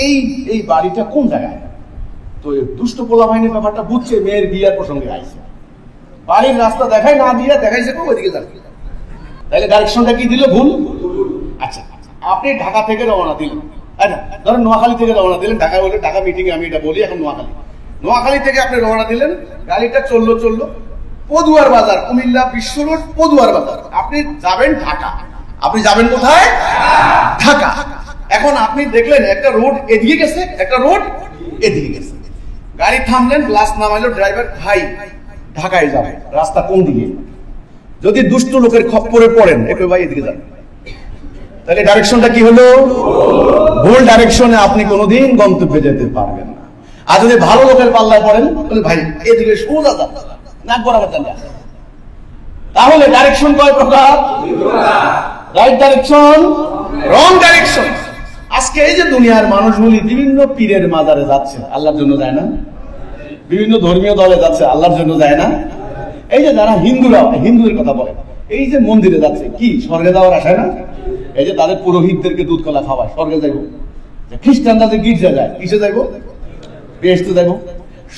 [SPEAKER 1] এই এই বাড়িটা কোন জায়গায়? তো দুষ্ট পোলা বাহিনীর ব্যাপারটা বুঝছে, মেয়ের বিয়ের প্রসঙ্গে আইছে, বাড়ির রাস্তা দেখাই না দিয়ে দেখাইছে ওইদিকে যাবে। তাহলে ডাইরেকশনটা কি দিল? ভুল। আচ্ছা, আপনি ঢাকা থেকে রওনা দিলেন, আচ্ছা ধরেন নোয়াখালী থেকে রওনা দিলেন, ঢাকা বলে ঢাকা মিটিং এ আমি এটা বলি, এখন নোয়াখালী থেকে আপনি রওনা দিলেন, গাড়িটা চললো পদুয়ার বাজার, কুমিল্লা বিশ্ব রোড পদুয়ার বাজার, আপনি যাবেন ঢাকা। আপনি যাবেন কোথায়? ঢাকা। এখন আপনি দেখলেন একটা রোড এদিকে গেছে, একটা রোড এদিকে গেছে, গাড়ি থামলেন, গ্লাস নামাইলো ড্রাইভার, ভাই ঢাকায় যাবে, রাস্তা কোন দিকে? যদি দুষ্ট লোকের খপ্পরে পড়েন, একটু ভাই এদিকে যান, তাহলে ডাইরেকশনটা কি হলো? ভুল ডাইরেকশনে আপনি কোনোদিন গন্তব্যে যেতে পারবেন না। আর যদি ভালো লোকের পাল্লায় পড়েন, তাহলে ভাই এদিকে সোজা যান, নাক বরাবর যান। তাহলে ডাইরেকশন কয় প্রকার? রাইট ডাইরেকশন, রং ডাইরেকশন। আজকে এই যে দুনিয়ার মানুষগুলি বিভিন্ন পীরের মাজারে যাচ্ছে, আল্লাহর জন্য যায় না? বিভিন্ন ধর্মীয় দলে যাচ্ছে, আল্লাহর জন্য যায় না? এই যে যারা হিন্দুরা, হিন্দুদের কথা বলে, এই যে মন্দিরে যাচ্ছে, কি স্বর্গে যাওয়ার আশায় না? এই যে তাদের পুরোহিতদেরকে দুধ কলা খাওয়ায়, স্বর্গে যাইব। খ্রিস্টানরা যে গির্জা যায়, কিসে যাইব? বেহেশতে যাইব।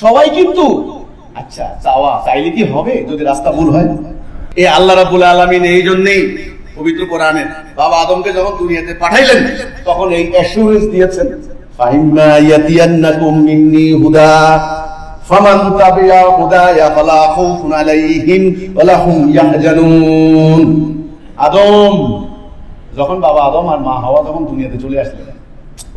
[SPEAKER 1] সবাই কিন্তু আচ্ছা চাইলে কি হবে যদি রাস্তা ভুল হয়? এই আল্লাহ রাব্বুল আলামিন এই জন্যই পবিত্র কোরআনে বাবা আদমকে যখন দুনিয়াতে পাঠাইলেন, তখন এই অ্যাসুরেন্স দিয়েছেন, ফাইম্মা ইয়াতিয়ান্নাকুম মিন্নি হুদা ফামান তাবিয়া হুদায়া ফালা খাউফুন আলাইহিম ওয়ালা হুম ইয়াহজানুন। আদম, যখন বাবা আদম আর মা হাওয়া যখন দুনিয়াতে চলে আসলেন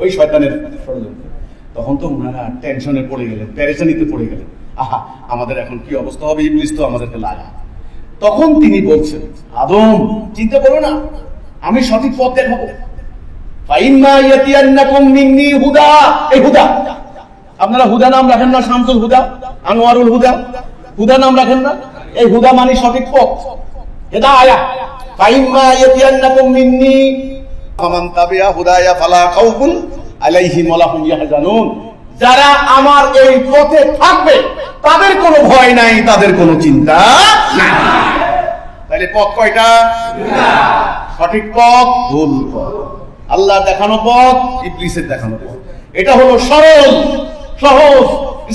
[SPEAKER 1] ওই শয়তানের ষড়যন্ত্রে, তখন তো ওনারা টেনশনে পড়ে গেলেন, পেরেশানিতে পড়ে গেলেন, আহা আমাদের এখন কি অবস্থা হবে, ইবলিস তো আমাদেরকে লাগা। তখন তিনি বলছেন, আদম চিন্তা করো না, আমি সঠিক পথ দেখাবো। ফাইম্মা ইয়াতিয়ান্নাকুম মিন্নি হুদা, এই হুদা, আপনারা হুদা নাম রাখেন না? শামসুল হুদা, আনোয়ারুল হুদা, হুদা নাম রাখেন না? এই হুদা মানে সঠিক পথ, হিদায়াহ। ফাইম্মা ইয়াতিয়ান্নাকুম মিন্নি ফামান তাবিয়া হুদায়া ফালা খাউফুন আলাইহিম ওয়ালা হুম ইয়াহজানুন। যারা আমার এই পথে থাকবে তাদের কোনো ভয় নাই, তাদের কোনো চিন্তা নাই। তাহলে পথ কয়টা? সঠিক পথ, ভুল পথ। আল্লাহ দেখানো পথ, ইবলিসের দেখানো পথ। এটা হলো সরল, সহজ,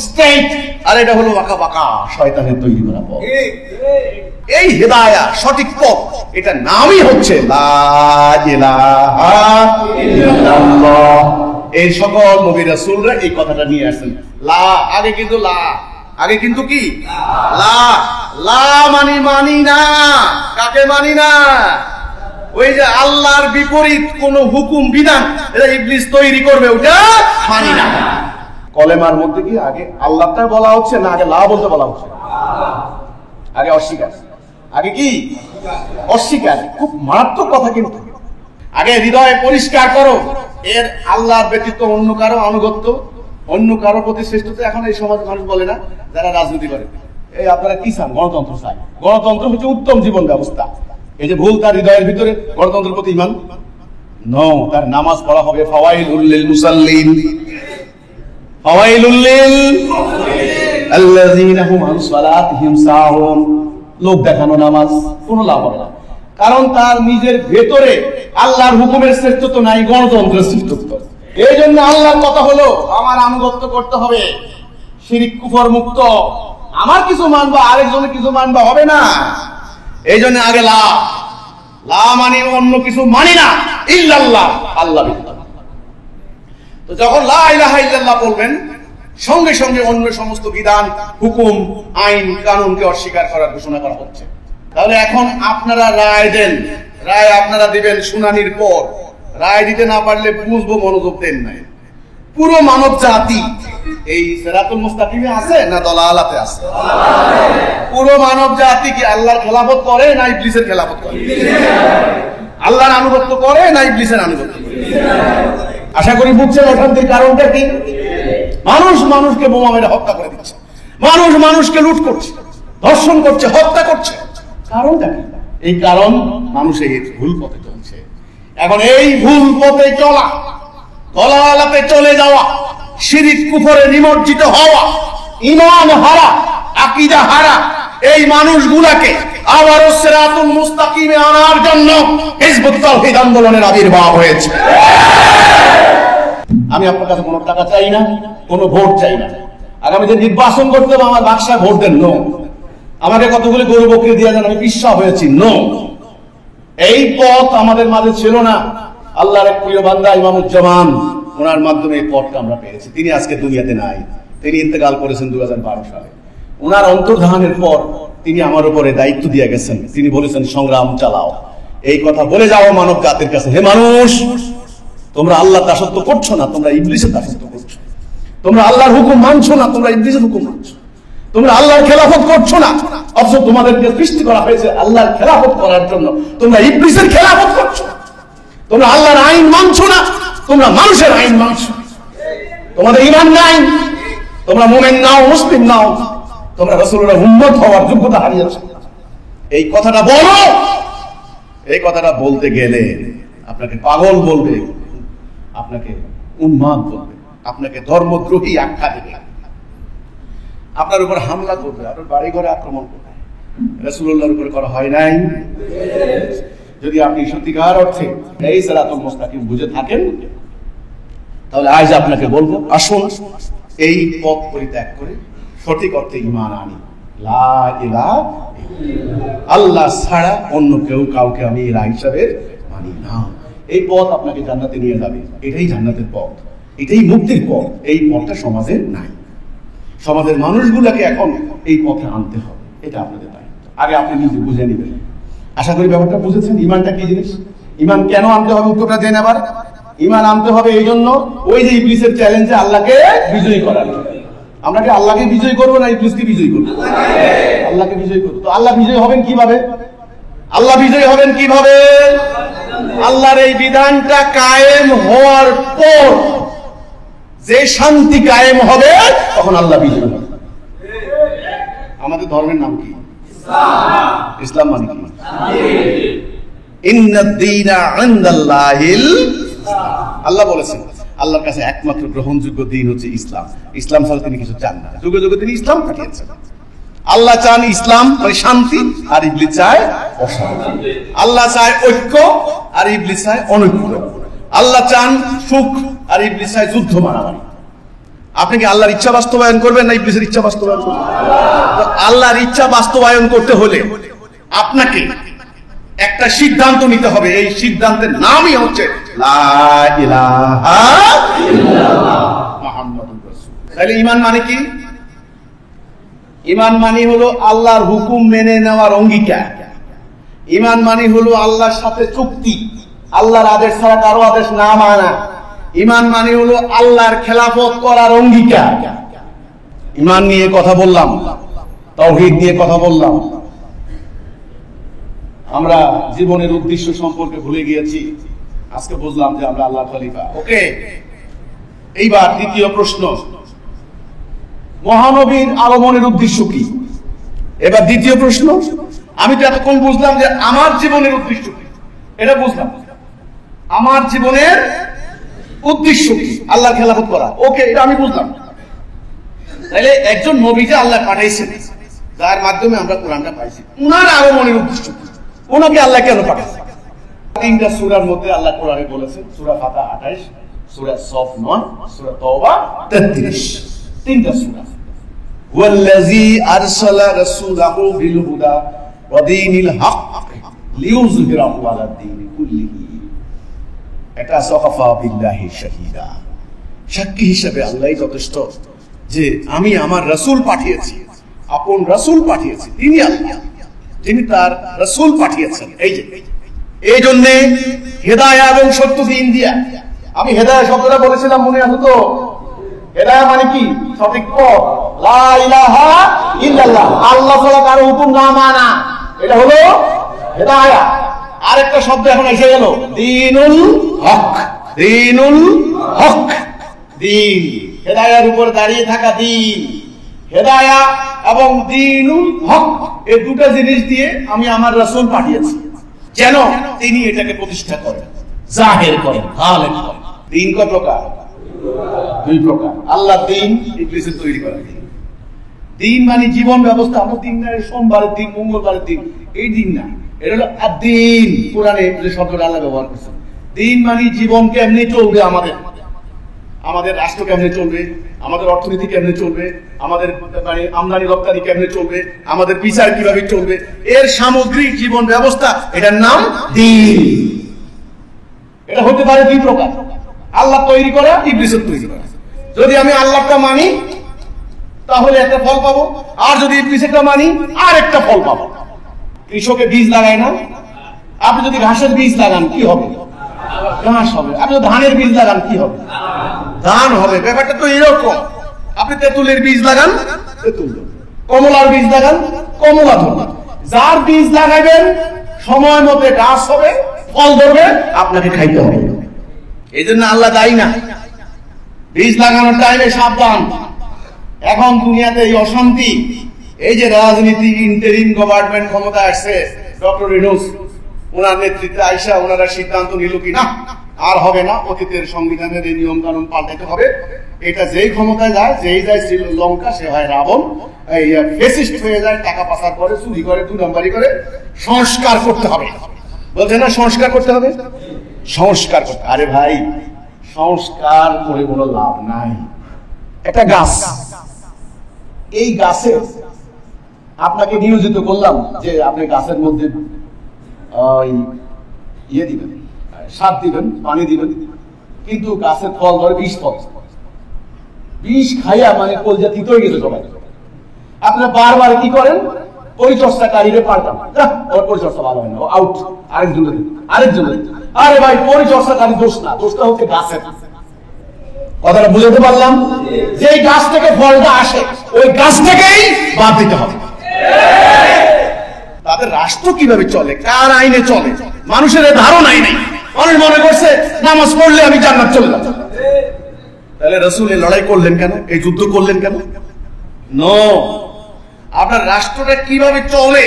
[SPEAKER 1] স্ট্রেইট, আর এটা হলো বাঁকা বাঁকা, শয়তানের তৈরি করা পথ। এই হিদায়াহ, সঠিক পথ, এটা নামই হচ্ছে লা ইলাহা ইল্লাল্লাহ। এই সকল নবী রাসূলরা এই কথাটা নিয়ে আসেন। লা আগে কিন্তু লা, আগে কিন্তু কি লা, লা মানি মানি না। কাকে মানি না? ওই যে আল্লাহর বিপরীত কোন হুকুম বিধান এটা ইবলিস তৈরি করবে, ওটা মানি না। কলেমার মধ্যে কি আগে আল্লাহটা বলা হচ্ছে না আগে লা বলতে বলা হচ্ছে? আগে অস্বীকার, আগে কি অস্বীকার। খুব মারাত্মক কথা কিন্তু। আগে হৃদয় পরিষ্কার করো, এর আল্লাহর ব্যতীত অন্য কারো আনুগত্য, অন্য কারো প্রতি শ্রেষ্ঠতা এখন এই সমাজ মানুষ বলে না, যারা রাজনীতি করে। এই আপনারা কি চান? গণতন্ত্র চাই। গণতন্ত্র হচ্ছে উত্তম জীবন ব্যবস্থা। এই যে ভুল তার হৃদয়ের ভিতরে গণতন্ত্রের প্রতি ঈমান নো, তার নামাজ পড়া হবে ফাওয়াইলুল লিল মুসাল্লিন, ফাওয়াইলুল লিল আল্লাযীনা হুম আন সালাতিহিম সাহুন। লোক দেখানো নামাজ কোনো লাভ হবে না, কারণ তার নিজের ভেতরে আল্লাহর হুকুমের শ্রেষ্ঠত্ব নাই, গণতন্ত্রের শ্রেষ্ঠত্ব। এই জন্য আল্লাহর কথা হলো আমার আনুগত্য করতে হবে শিরক কুফর মুক্ত। আমার কিছু মানবা আরেকজনের কিছু মানবা হবে না। এই জন্য আগে লা, লা মানে অন্য কিছু মানি না, ইল্লাল্লাহ, আল্লাহ বিল্লাহ। তো যখন লা ইলাহা ইল্লাল্লাহ বলবেন, সঙ্গে সঙ্গে অন্য সমস্ত বিধান, হুকুম, আইন, কানুনকে অস্বীকার করার ঘোষণা করা হচ্ছে। তাহলে এখন আপনারা রায় দেন, রায় আপনারা দিবেন শুনানির পর। রায় দিতে না পারলে বুঝবো, মনোযোগ দেন নাই। পুরো মানব জাতি এই সিরাতুল মুস্তাকিমে আছে না দলালাতে আছে? পুরো মানব জাতি কি আল্লাহর খেলাফত করে না ইবলিসের খেলাফত করে? আল্লাহর আনুগত্য করে না ইবলিসের আনুগত্য করে? আশা করি বুঝছেন অশান্তির কারণটা কি। মানুষ মানুষকে বোমা মেরে হত্যা করে দিচ্ছে, মানুষ মানুষকে লুট করছে, ধর্ষণ করছে, হত্যা করছে। কারণটা কি? এই কারণ মানুষের ভুল পথে চলছে। এখন এই ভুল পথে চলা, দলালাতে চলে যাওয়া, শিরক কুফরে নিমজ্জিত হওয়া, ঈমান হারা, আকীদা হারা এই মানুষগুলাকে আবার সিরাতুল মুস্তাকিমে আনার জন্য হিজবুত তাওহীদ আন্দোলনের আবির্ভাব হয়েছে। আমি আপনার কাছে কোনো টাকা চাই না, কোনো ভোট চাই না। আগামীতে নির্বাচন করতে হবে, আমার বাক্সায় ভোট দেন, নো। আমাকে কতগুলি গরু বকরি দিয়ে যান, আমি পিছপা হয়েছি, নো। এই পথ আমাদের মাঝে ছিল না। আল্লাহর এক প্রিয় বান্দা ইমামুজ্জামান, ওনার মাধ্যমে এই পথটা আমরা পেয়েছি। তিনি আজকে দুনিয়াতে নাই, তিনি ইন্তেকাল করেছেন 2012 সালে। ওনার অন্তর্ধানের পর তিনি আমার উপরে দায়িত্ব দিয়ে গেছেন। তিনি বলেছেন সংগ্রাম চালাও, এই কথা বলে যাও মানব জাতির কাছে, হে মানুষ, তোমরা আল্লাহ দাসত্ব করছো না, তোমরা ইবলিসের দাসত্ব করছো। তোমরা আল্লাহর হুকুম মানছো না, তোমরা ইবলিসের হুকুম মানছো। তোমরা আল্লাহর খেলাফত করছো না, অথচ তোমাদেরকে সৃষ্টি করা হয়েছে আল্লাহর খেলাফত করার জন্য, তোমরা ইবলিসের খেলাফত করছো। তোমরা আল্লাহর আইন মানছো না, তোমরা মানুষের আইন মানছো। তোমাদের ঈমান নাই, তোমরা মুমিন নাও, মুসলিম নাও, তোমরা রাসূলুল্লাহর উম্মত হওয়ার যোগ্যতা হারিয়েছো। এই কথাটা বলো। এই কথাটা বলতে গেলে আপনাকে পাগল বলবে, আপনাকে উন্মাদ বলবে, আপনাকে ধর্মদ্রোহী আখ্যা দেবে, আপনার উপর হামলা করবে, আপনার বাড়ি ঘরে আক্রমণ করবে। রাসূলুল্লাহর উপর করা হয় নাই? যদি আপনি সত্যিকার অর্থে এই সিরাতুল মুস্তাকিম বুঝে থাকেন, তাহলে আজ আপনাকে বলবো, আসুন এই পথ পরিত্যাগ করে সঠিক অর্থে ঈমান আনি। লা ইলাহা ইল্লাল্লাহ, আল্লাহ ছাড়া অন্য কেউ কাউকে আমি ইলাহ হিসাবে মানি না। এই পথ আপনাকে জান্নাতে নিয়ে যাবে। এটাই জান্নাতের পথ, এটাই মুক্তির পথ। এই পথটা সমাজে নাই। সমাজের মানুষগুলোকে এখন এই পথে আনতে হবে, এটা আপনাদের দায়িত্ব। আগে আপনি নিজে বুঝে নেবেন। আশা করি ব্যাপারটা বুঝেছেন। ঈমান কি জিনিস, ঈমান কেন আনতে হবে, উত্তরটা দেন। আবার ঈমান আনতে হবে এই জন্য, ওই যে ইবলিসের চ্যালেঞ্জে আল্লাহকে বিজয়ী করার জন্য। আমরা কি আল্লাহকে বিজয়ী করবো না ইবলিসকে বিজয়ী করবো? আল্লাহকে বিজয়ী করবো। তো আল্লাহ বিজয়ী হবেন কিভাবে? আল্লাহ বিজয়ী হবেন কিভাবে? আল্লাহর এই বিধানটা কায়েম হওয়ার পর যে শান্তি কায়েম হবে, তখন আল্লাহ বিজয়ী হবে। আমাদের ধর্মের নাম কি? ইসলাম মানে কি? ইন্নাদ-দীনা ইনদাল্লাহিল ইসলাম। আল্লাহ বলেছেন আল্লাহর কাছে একমাত্র গ্রহণযোগ্য দিন হচ্ছে ইসলাম। ইসলাম ছাড়া তিনি কিছু চান না। যুগে যুগে তিনি ইসলাম পাঠিয়েছেন। আল্লাহ চান ইসলাম মানে শান্তি, আর ইবলিস চায় অশান্তি। আল্লাহ চায় ঐক্য, আর ইবলিস চায় অনৈক্য। আল্লাহ চান সুখ, আর ইবলিস চায় যুদ্ধ মারামারি। আপনি কি আল্লাহর ইচ্ছা বাস্তবায়ন করবেন না ইবলিসের ইচ্ছা বাস্তবায়ন করবেন? আল্লাহর ইচ্ছা বাস্তবায়ন করতে হলে আপনাকে একটা সিদ্ধান্ত নিতে হবে। এই সিদ্ধান্তের নামই হচ্ছে লা ইলাহা ইল্লাল্লাহ মুহাম্মাদুর রাসূল। তাহলে ঈমান মানে কি? ঈমান মানে হলো আল্লাহর হুকুম মেনে নেওয়ার অঙ্গীকার। ঈমান মানে হলো আল্লাহর সাথে চুক্তি, আল্লাহর আদেশ ছাড়া কারো আদেশ না মানা। ঈমান মানে হলো আল্লাহর খেলাফত করার অঙ্গীকার। ঈমান নিয়ে কথা বললাম, তাওহীদ নিয়ে কথা বললাম। আমরা জীবনের উদ্দেশ্য সম্পর্কে ভুলে গিয়েছি, আজকে বুঝলাম যে আমরা আল্লাহর খলিফা। ওকে, এইবার দ্বিতীয় প্রশ্ন, মহানবীর আগমনের উদ্দেশ্য কি? এবার দ্বিতীয় প্রশ্ন, আমি তো এতক্ষণ বুঝলাম যে আমার জীবনের উদ্দেশ্য কি, এটা বুঝলাম। আমার জীবনের উদ্দেশ্য কি? আল্লাহর খেলাফত করা। ওকে, এটা আমি বুঝলাম। তাহলে একজন নবীকে আল্লাহ পাঠাইছেন, যার মাধ্যমে আমরা কোরআনটা পাইছি। উনার আগমনের উদ্দেশ্য কি? ওনাকে আল্লাহ কেন পাঠাইছেন? তিনটা সূরার মধ্যে আল্লাহ কোরআনে বলেছেন, সূরা ফাতিহা 28, সূরা সফ 9, সূরা তাওবা 33, তিনটা সূরা। ওয়াল্লাযী আরসালা রাসূলাহু বিল হুদা ওয়া দীনিল হক লিইয়ুযহিরাহু আলাদ দীনি কুল্লিহি। এটা সাকাফা বিল্লাহি শাহীদা, সাক্ষী হিসেবে আল্লাহই যথেষ্ট যে আমি আমার রাসূল পাঠিয়েছি, আপন রাসূল পাঠিয়েছি। তিনি আল্লাহ, তিনি তার রাসূল পাঠিয়েছেন। এই জন্য হেদায়া এবং সত্য দিন দিয়া, আমি হেদায়া শব্দটা বলেছিলাম, মনে আছে তো? হেদায়া মানে কি? সঠিক পথ, লা ইলাহা ইল্লাল্লাহ, আল্লাহ ছাড়া কারো হুকুম না মানা, এটা হলো হেদায়া। আরেকটা শব্দ এখন এসে গেল, দ্বীনুল হক। দ্বীনুল হক, দ্বীন, হেদায়ার উপর দাঁড়িয়ে থাকা দ্বীন। হেদায়া এবং দ্বীনুল হক, এই দুটো জিনিস দিয়ে আমি আমার রাসূল পাঠিয়েছি, যেন তিনি এটাকে প্রতিষ্ঠা করেন, জাহের করেন, গালেব করেন। দ্বীন কয় প্রকার? দুই প্রকার। আল্লাহ দ্বীন, ইবলিসের তৈরি করা দ্বীন। দ্বীন মানে জীবন ব্যবস্থা। আমরা দিন না সোমবারের দিন, মঙ্গলবারের দিন, এই দিন না, এটা হলো আদ-দ্বীন। কোরআনে যে শব্দটা আল্লাহ ব্যবহার করেছেন, দ্বীন মানে জীবন কেমনে চলবে, আমাদের রাষ্ট্র কেমনে চলবে, আমাদের অর্থনীতি কেমনে চলবে, আমাদের মানে আমদানি রপ্তানি কেমনে চলবে, আমাদের বিচার কিভাবে চলবে, এর সামগ্রিক জীবন ব্যবস্থা, এটার নাম দ্বীন। এটা হতে পারে দুই প্রকার, আল্লাহ তৈরি করা, ইবলিসের তৈরি করা। যদি আমি আল্লাহটা মানি তাহলে একটা ফল পাবো, আর যদি ইবলিসেরটা মানি আর একটা ফল পাবো। কৃষকে বীজ লাগায় না? আপনি যদি ঘাসের বীজ লাগান কি হবে? ঘাস হবে। আপনি যদি ধানের বীজ লাগান কি হবে? ধান হবে। ব্যাপারটা তো এরকম। আপনি তেঁতুলের বীজ লাগান, তেঁতুল ধরবে। কমলার বীজ লাগান, কমলা ধরবে। যার বীজ লাগাবেন সময় মতো গাছ হবে, ফল ধরবে, আপনাকে খাইতে হবে। এই জন্য আল্লাহ দায়ী না। বীজ লাগানোর টাইমে সাবধান। এখন দুনিয়াতে এই অশান্তি, এই যে রাজনীতি, ইন্টারিম গভর্নমেন্ট ক্ষমতা আসছে, ডক্টর ইউনূস ওনার নেতৃত্বে আইসা ওনারা সিদ্ধান্ত নিল কি না, আর হবে না, অতীতের সংবিধানের এই নিয়ম কানুন পাল্টাতে হবে। এটা যেই ক্ষমতায় যায়, যেই যায় শ্রীলঙ্কা, সে হয় রাবণ, ফেসিস্ট হয়ে যায়, টাকা পাচার করে, চুরি করে, 2 নম্বরই করে। সংস্কার করতে হবে, বলছে না সংস্কার করতে হবে, সংস্কার করতে। আরে ভাই, সংস্কার করে কোনো লাভ নাই। একটা গাছ, এই গাছে আপনাকে নিয়োজিত করলাম যে আপনি গাছের মধ্যে ইয়ে দিবেন, সার দিবেন, পানি দিবেন, কিন্তু গাছের ফল ধরে 20 ফল। 20 খাইয়া মানে কলজা তিত হয়ে গেছে সবাই। আপনারা বারবার কি করেন? পরিচর্যাকারীরে পাল্টান, ওর পরিচর্যা ভালো হয় না, ও আউট, আরেকজন। আরে ভাই, পরিচর্যাকারী দোষ না, দোষটা হচ্ছে গাছের। কথাটা বুঝাতে পারলাম? যে গাছ থেকে ফলটা আসে, ওই গাছ থেকেই বাদ দিতে হবে। তাদের রাষ্ট্র কিভাবে চলে, কার আইনে চলে, মানুষের ধারণাই নেই। মানুষ মনে করছে নামাজ পড়লে আমি জান্নাত চলে যাব। তাহলে রাসূল এই লড়াই করলেন কেন, এই যুদ্ধ করলেন কেন? নো, আপনার রাষ্ট্রটা কিভাবে চলে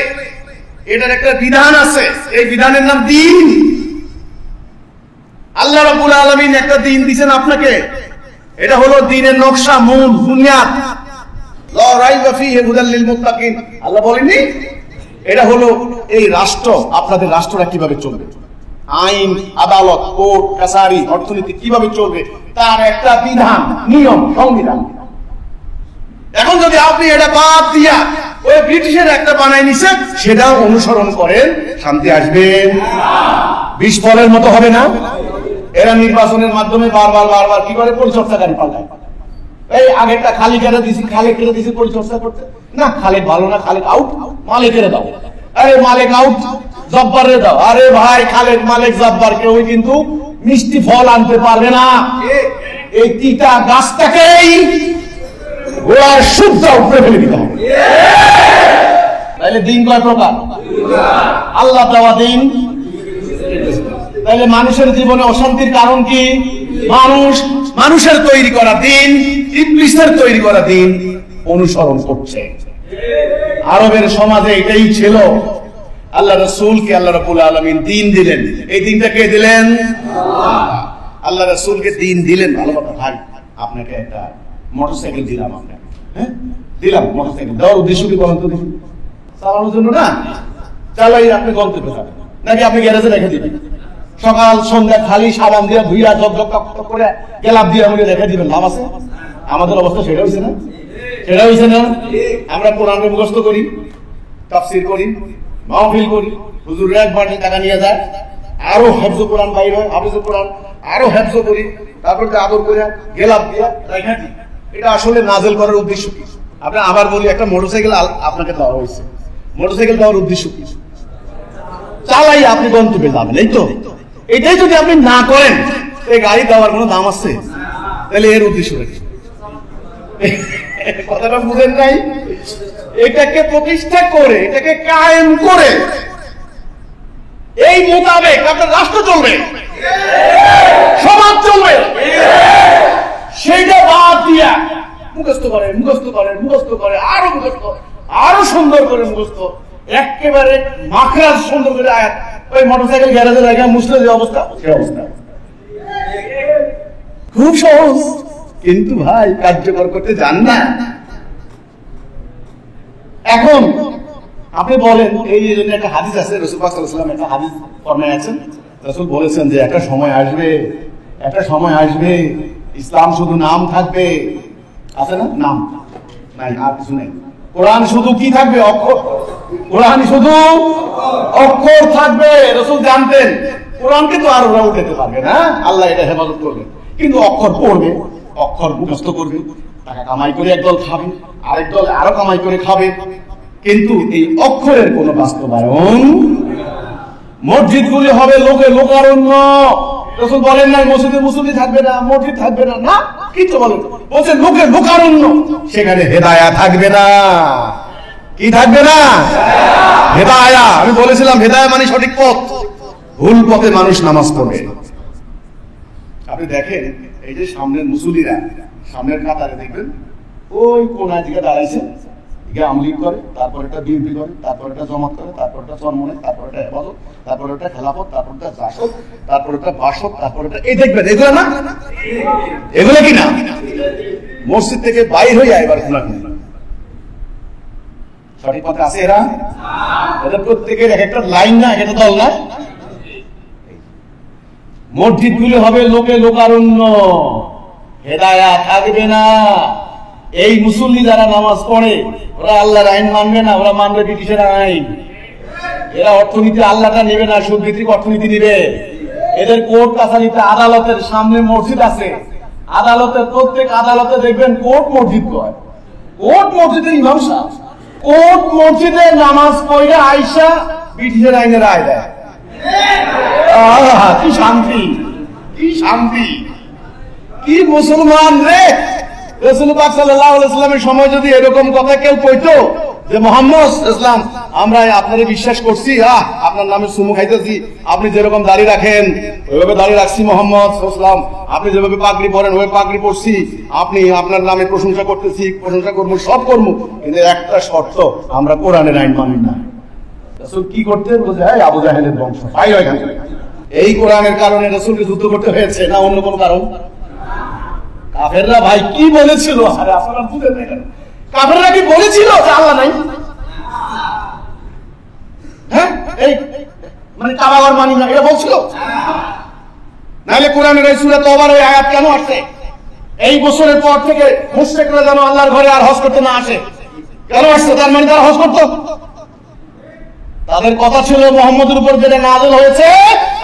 [SPEAKER 1] এটার একটা বিধান আছে, এই বিধানের নাম দ্বীন। আল্লাহ রাব্বুল আলামিন একটা দ্বীন দিয়েছেন আপনাকে, এটা হলো দ্বীনের নকশা, মূল, বুনিয়াদ। লা রাইবা ফীহি হুদাল লিল মুত্তাকিন। আল্লাহ বলেননি? এটা হলো এই রাষ্ট্র, আপনাদের রাষ্ট্রটা কিভাবে চলবে, আইন, আদালত, কোর্ট কাছারি, অর্থনীতি কিভাবে চলবে, তার একটা বিধান, নিয়ম, সংবিধান। এখন যদি আপনি এটা বাদ দিয়া ওই ব্রিটিশের একটা বানাই নিছে, সেটা অনুসরণ করেন, শান্তি আসবে? 20 ফলের মতো হবে না? এরা নির্বাচনের মাধ্যমে বারবার কি করে? পরিচর্যাকারী পাল্টায়। এই আগেরটা খালিকেরা দিছি পরিচর্যা করতে, না খালেক ভালো না, খালেক আউট, মালিকেরা দাও। আরে মালিক আউট, জব্বারে দাও। আরে ভাই খালেক মালিক জব্বার কেউ কিন্তু মিষ্টি ফল আনতে পারবে না। এই তিতা গাছটাকেই গোড়ার শুদ্ধ উপরে ফেলে দিতে হবে। তাইলে দিন কয় প্রকার? আল্লাহ দেওয়া দিন। তাহলে মানুষের জীবনে অশান্তির কারণ কি? মানুষের তৈরি করা দিন, ইবলিসের তৈরি করা দিন অনুসরণ করছে। আরবের সমাজে এটাই ছিল। আল্লাহ রাসূলকে আল্লাহ রাব্বুল আলামিন দিন দিলেন। এই দিনটা কে দিলেন? আল্লাহ রাসূলকে দিন দিলেন। ভালো কথা ভাই, আপনাকে একটা মোটরসাইকেল দিলাম, আপনাকে দিলাম মোটরসাইকেল। দেওয়ার উদ্দেশ্য কি বলেন তো? চালানোর জন্য না, চালাই আপনি গন্তব্যে যাবেন, নাকি আপনি গ্যারেজে রেখে দিবেন? সকাল সন্ধ্যা খালি সাবান দিয়ে ধুইয়া ঝকঝক করে গেলাপ দিয়ে আমাকে রেখে দিবেন, লাভ আছে? আমাদের অবস্থা সেটা হয়েছে না? সেটা হয়েছে না? আমরা কোরআনকে মুখস্থ করি, তাফসীর করি, মাহফিল করি, হুজুর এক বাড়ি টাকা নিয়ে যায়, আরো হেফজ কোরআন বাইর হয়, হাফিজ কোরআন আরো হেফজ করি, তারপর আদর করে গেলাপ দিয়ে রেখে দিই। এটা আসলে নাজেল করার উদ্দেশ্য কি? আপনি আবার বলি, একটা মোটরসাইকেল আপনাকে দেওয়া হয়েছে, মোটরসাইকেল দেওয়ার উদ্দেশ্য কি? চালাই আপনি গন্তব্যে যাবেন, এই তো। এটাই যদি আপনি না করেন, এই গাড়ি দেওয়ার কোনো দাম আছে? তাহলে এর উদ্দেশ্য কি? কথাটা বুঝেন নাই? এটাকে প্রতিষ্ঠা করে, এটাকে কায়েম করে এই মোতাবেক আপনার রাষ্ট্র চলবে, সমাজ চলবে। সেইটা বাদ দিয়া মুখস্থ করে আরো সুন্দর করে মুখস্থ, একেবারে মাখরাজ সুন্দর করে আয়াত, ওই মোটরসাইকেল গ্যারেজে লাগা মুছলে যে অবস্থা, সে অবস্থা। খুব সহজ, কিন্তু ভাই কার্যকর করতে জান না। এখন আপনি বলেন, এই জন্য একটা হাদিস আছে, রাসূল পাক সাল্লাল্লাহু আলাইহি ওয়াসাল্লাম একটা হাদিস ফরমায়াছেন। রাসূল বলেছেন যে একটা সময় আসবে ইসলাম শুধু নাম থাকবে, আছে না? নাম নাই, আর কিছু নেই। কোরআন শুধু কি থাকবে? অক্ষর। কোরআন শুধু অক্ষর থাকবে। রাসূল জানতেন কোরআনকে তো আর ওরা উঠাতে পারবে না, আল্লাহ এটা হেফাজত করবে, কিন্তু অক্ষর পড়বে, অক্ষর মুখস্থ করবে, টাকা কামাই করে একদল খাবে, আরেক দল আরো কামাই করে খাবে, কিন্তু এই অক্ষরের কোন বাস্তবায়ন। মসজিদগুলি হবে লোকারণ্য। রাসূল বলেন না মসজিদে মুসল্লি থাকবে না, মসজিদ থাকবে না, না কিছু বলেন, বলছেন লোকারণ্য। সেখানে হেদায়া থাকবে না। কি থাকবে না? হেদায়া। আমি বলেছিলাম হেদায়া মানে সঠিক পথ, ভুল পথে মানুষ নামাজ পড়বে। আপনি দেখেন এই যে সামনের মুসল্লিরা সামনের কাতারে দেখবেন, ওই কোনায় দিকে দাঁড়াইছে, আমলিগ করে, তারপর একটা বিএনপি করে, তারপর একটা জমাত করে, তারপর একটা চরমনে, তারপর একটা হেফাজত, তারপর একটা খেলাফত, তারপর একটা জাসদ, তারপর একটা বাসদ, তারপর একটা, এই দেখবেন এগুলো না, এগুলো কি না? মসজিদ থেকে বাইর হয়ে যায় এবার খোলাখুলি। সঠিক পথে আছে এরা? এদের প্রত্যেকের এক একটা লাইন না, এক একটা দল না। মসজিদ গুলি হবে লোকারণ্য, হেদায়া থাকবে না। এই মুসল্লি যারা নামাজ পড়ে, ওরা আল্লাহর আইন মানবে না, ওরা মানবে ব্রিটিশের আইন। এরা অর্থনীতি আল্লাহটা নেবে না, সুদ ভিত্তিক অর্থনীতি নেবে। এদের কোর্ট কাছারিতে, আদালতের সামনে মসজিদ আছে, আদালতের প্রত্যেক আদালতে দেখবেন কোর্ট মসজিদ কয়, কোর্ট মসজিদের ইমাম সাহেব কোর্ট মসজিদে নামাজ পড়ে আইসা ব্রিটিশের আইনের রায় দেয়। কি শান্তি, কি শান্তি, কি মুসলমান রে! রাসূল পাক সাল্লাল্লাহু আলাইহি ওয়াসাল্লামের সময় যদি এরকম কথা কেউ কইতো যে মুহাম্মদ ইসলাম, আমরা আপনারে বিশ্বাস করছি, আপনার নামে সুমু খাইতেছি, আপনি যেরকম দাড়ি রাখেন ওইভাবে দাড়ি রাখছি, মুহাম্মদ ইসলাম আপনি যেভাবে পাগড়ি পরেন ওই পাগড়ি পরছি, আপনি আপনার নামে প্রশংসা করতেছি, প্রশংসা করবো, সব করবো, কিন্তু একটা শর্ত, আমরা কোরআনের আইন মানি না। রাসূল কি করতেন? বলছে আবু জাহেলের বংশ, এই কোরআনের কারণে রাসূলকে যুদ্ধ করতে হয়েছে, না অন্য কোনো কারণ? কাফেররা ভাই কি বলেছিল? আরে আপনারা বুঝেন না, কাফেররা কি বলেছিল যে আল্লাহ নাই? হ্যাঁ, এই মানে কাবাগর মানি না, এটা বলছিল? নাহলে কোরআনের এই সূরা তওবার এই আয়াত কেন আসছে? এই বছরের পর থেকে মুশরিকরা যেন আল্লাহর ঘরে আর হজ করতে না আসে, কেন আসছে? তার মানে তারা হজ করত। তাদের কথা ছিল মুহাম্মদের উপর যেটা নাযিল হয়েছে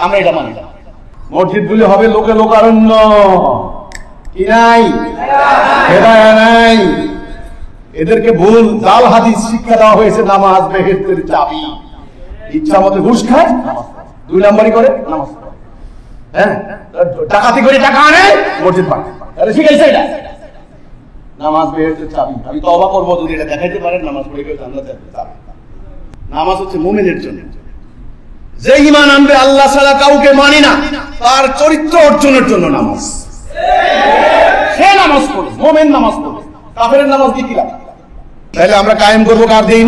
[SPEAKER 1] আমরা এটা মানি না। মসজিদগুলি হবে লোকারণ্য, কি নাই? হেদায়া নাই। এদেরকে ভুল জাল হাদিস শিক্ষা দেওয়া হয়েছে নামাজ বেহেশতের চাবি। ইচ্ছা মতো ঘুষ খায়, 2 নম্বরই করে নামাজ পড়ে, হ্যাঁ ডাকাতি করে টাকা আনে, মসজিদ বানায়। তাহলে শিখাইছে এটা নামাজ বেহেশতের চাবি। আমি তওবা করবো যদি এটা দেখাইতে পারেন নামাজ পড়ে কেউ জান্নাতের চাবি। নামাজ হচ্ছে মুমিনের জন্য। যে ঈমান আনবে আল্লাহ ছাড়া কাউকে মানি না, তার চরিত্র অর্জনের জন্য নামাজ। সে নামাজ পড়ে, মুমিন নামাজ পড়ে, কাফেরের নামাজ দিয়ে কি লাভ? তাহলে আমরা কায়েম করবো কার দিন?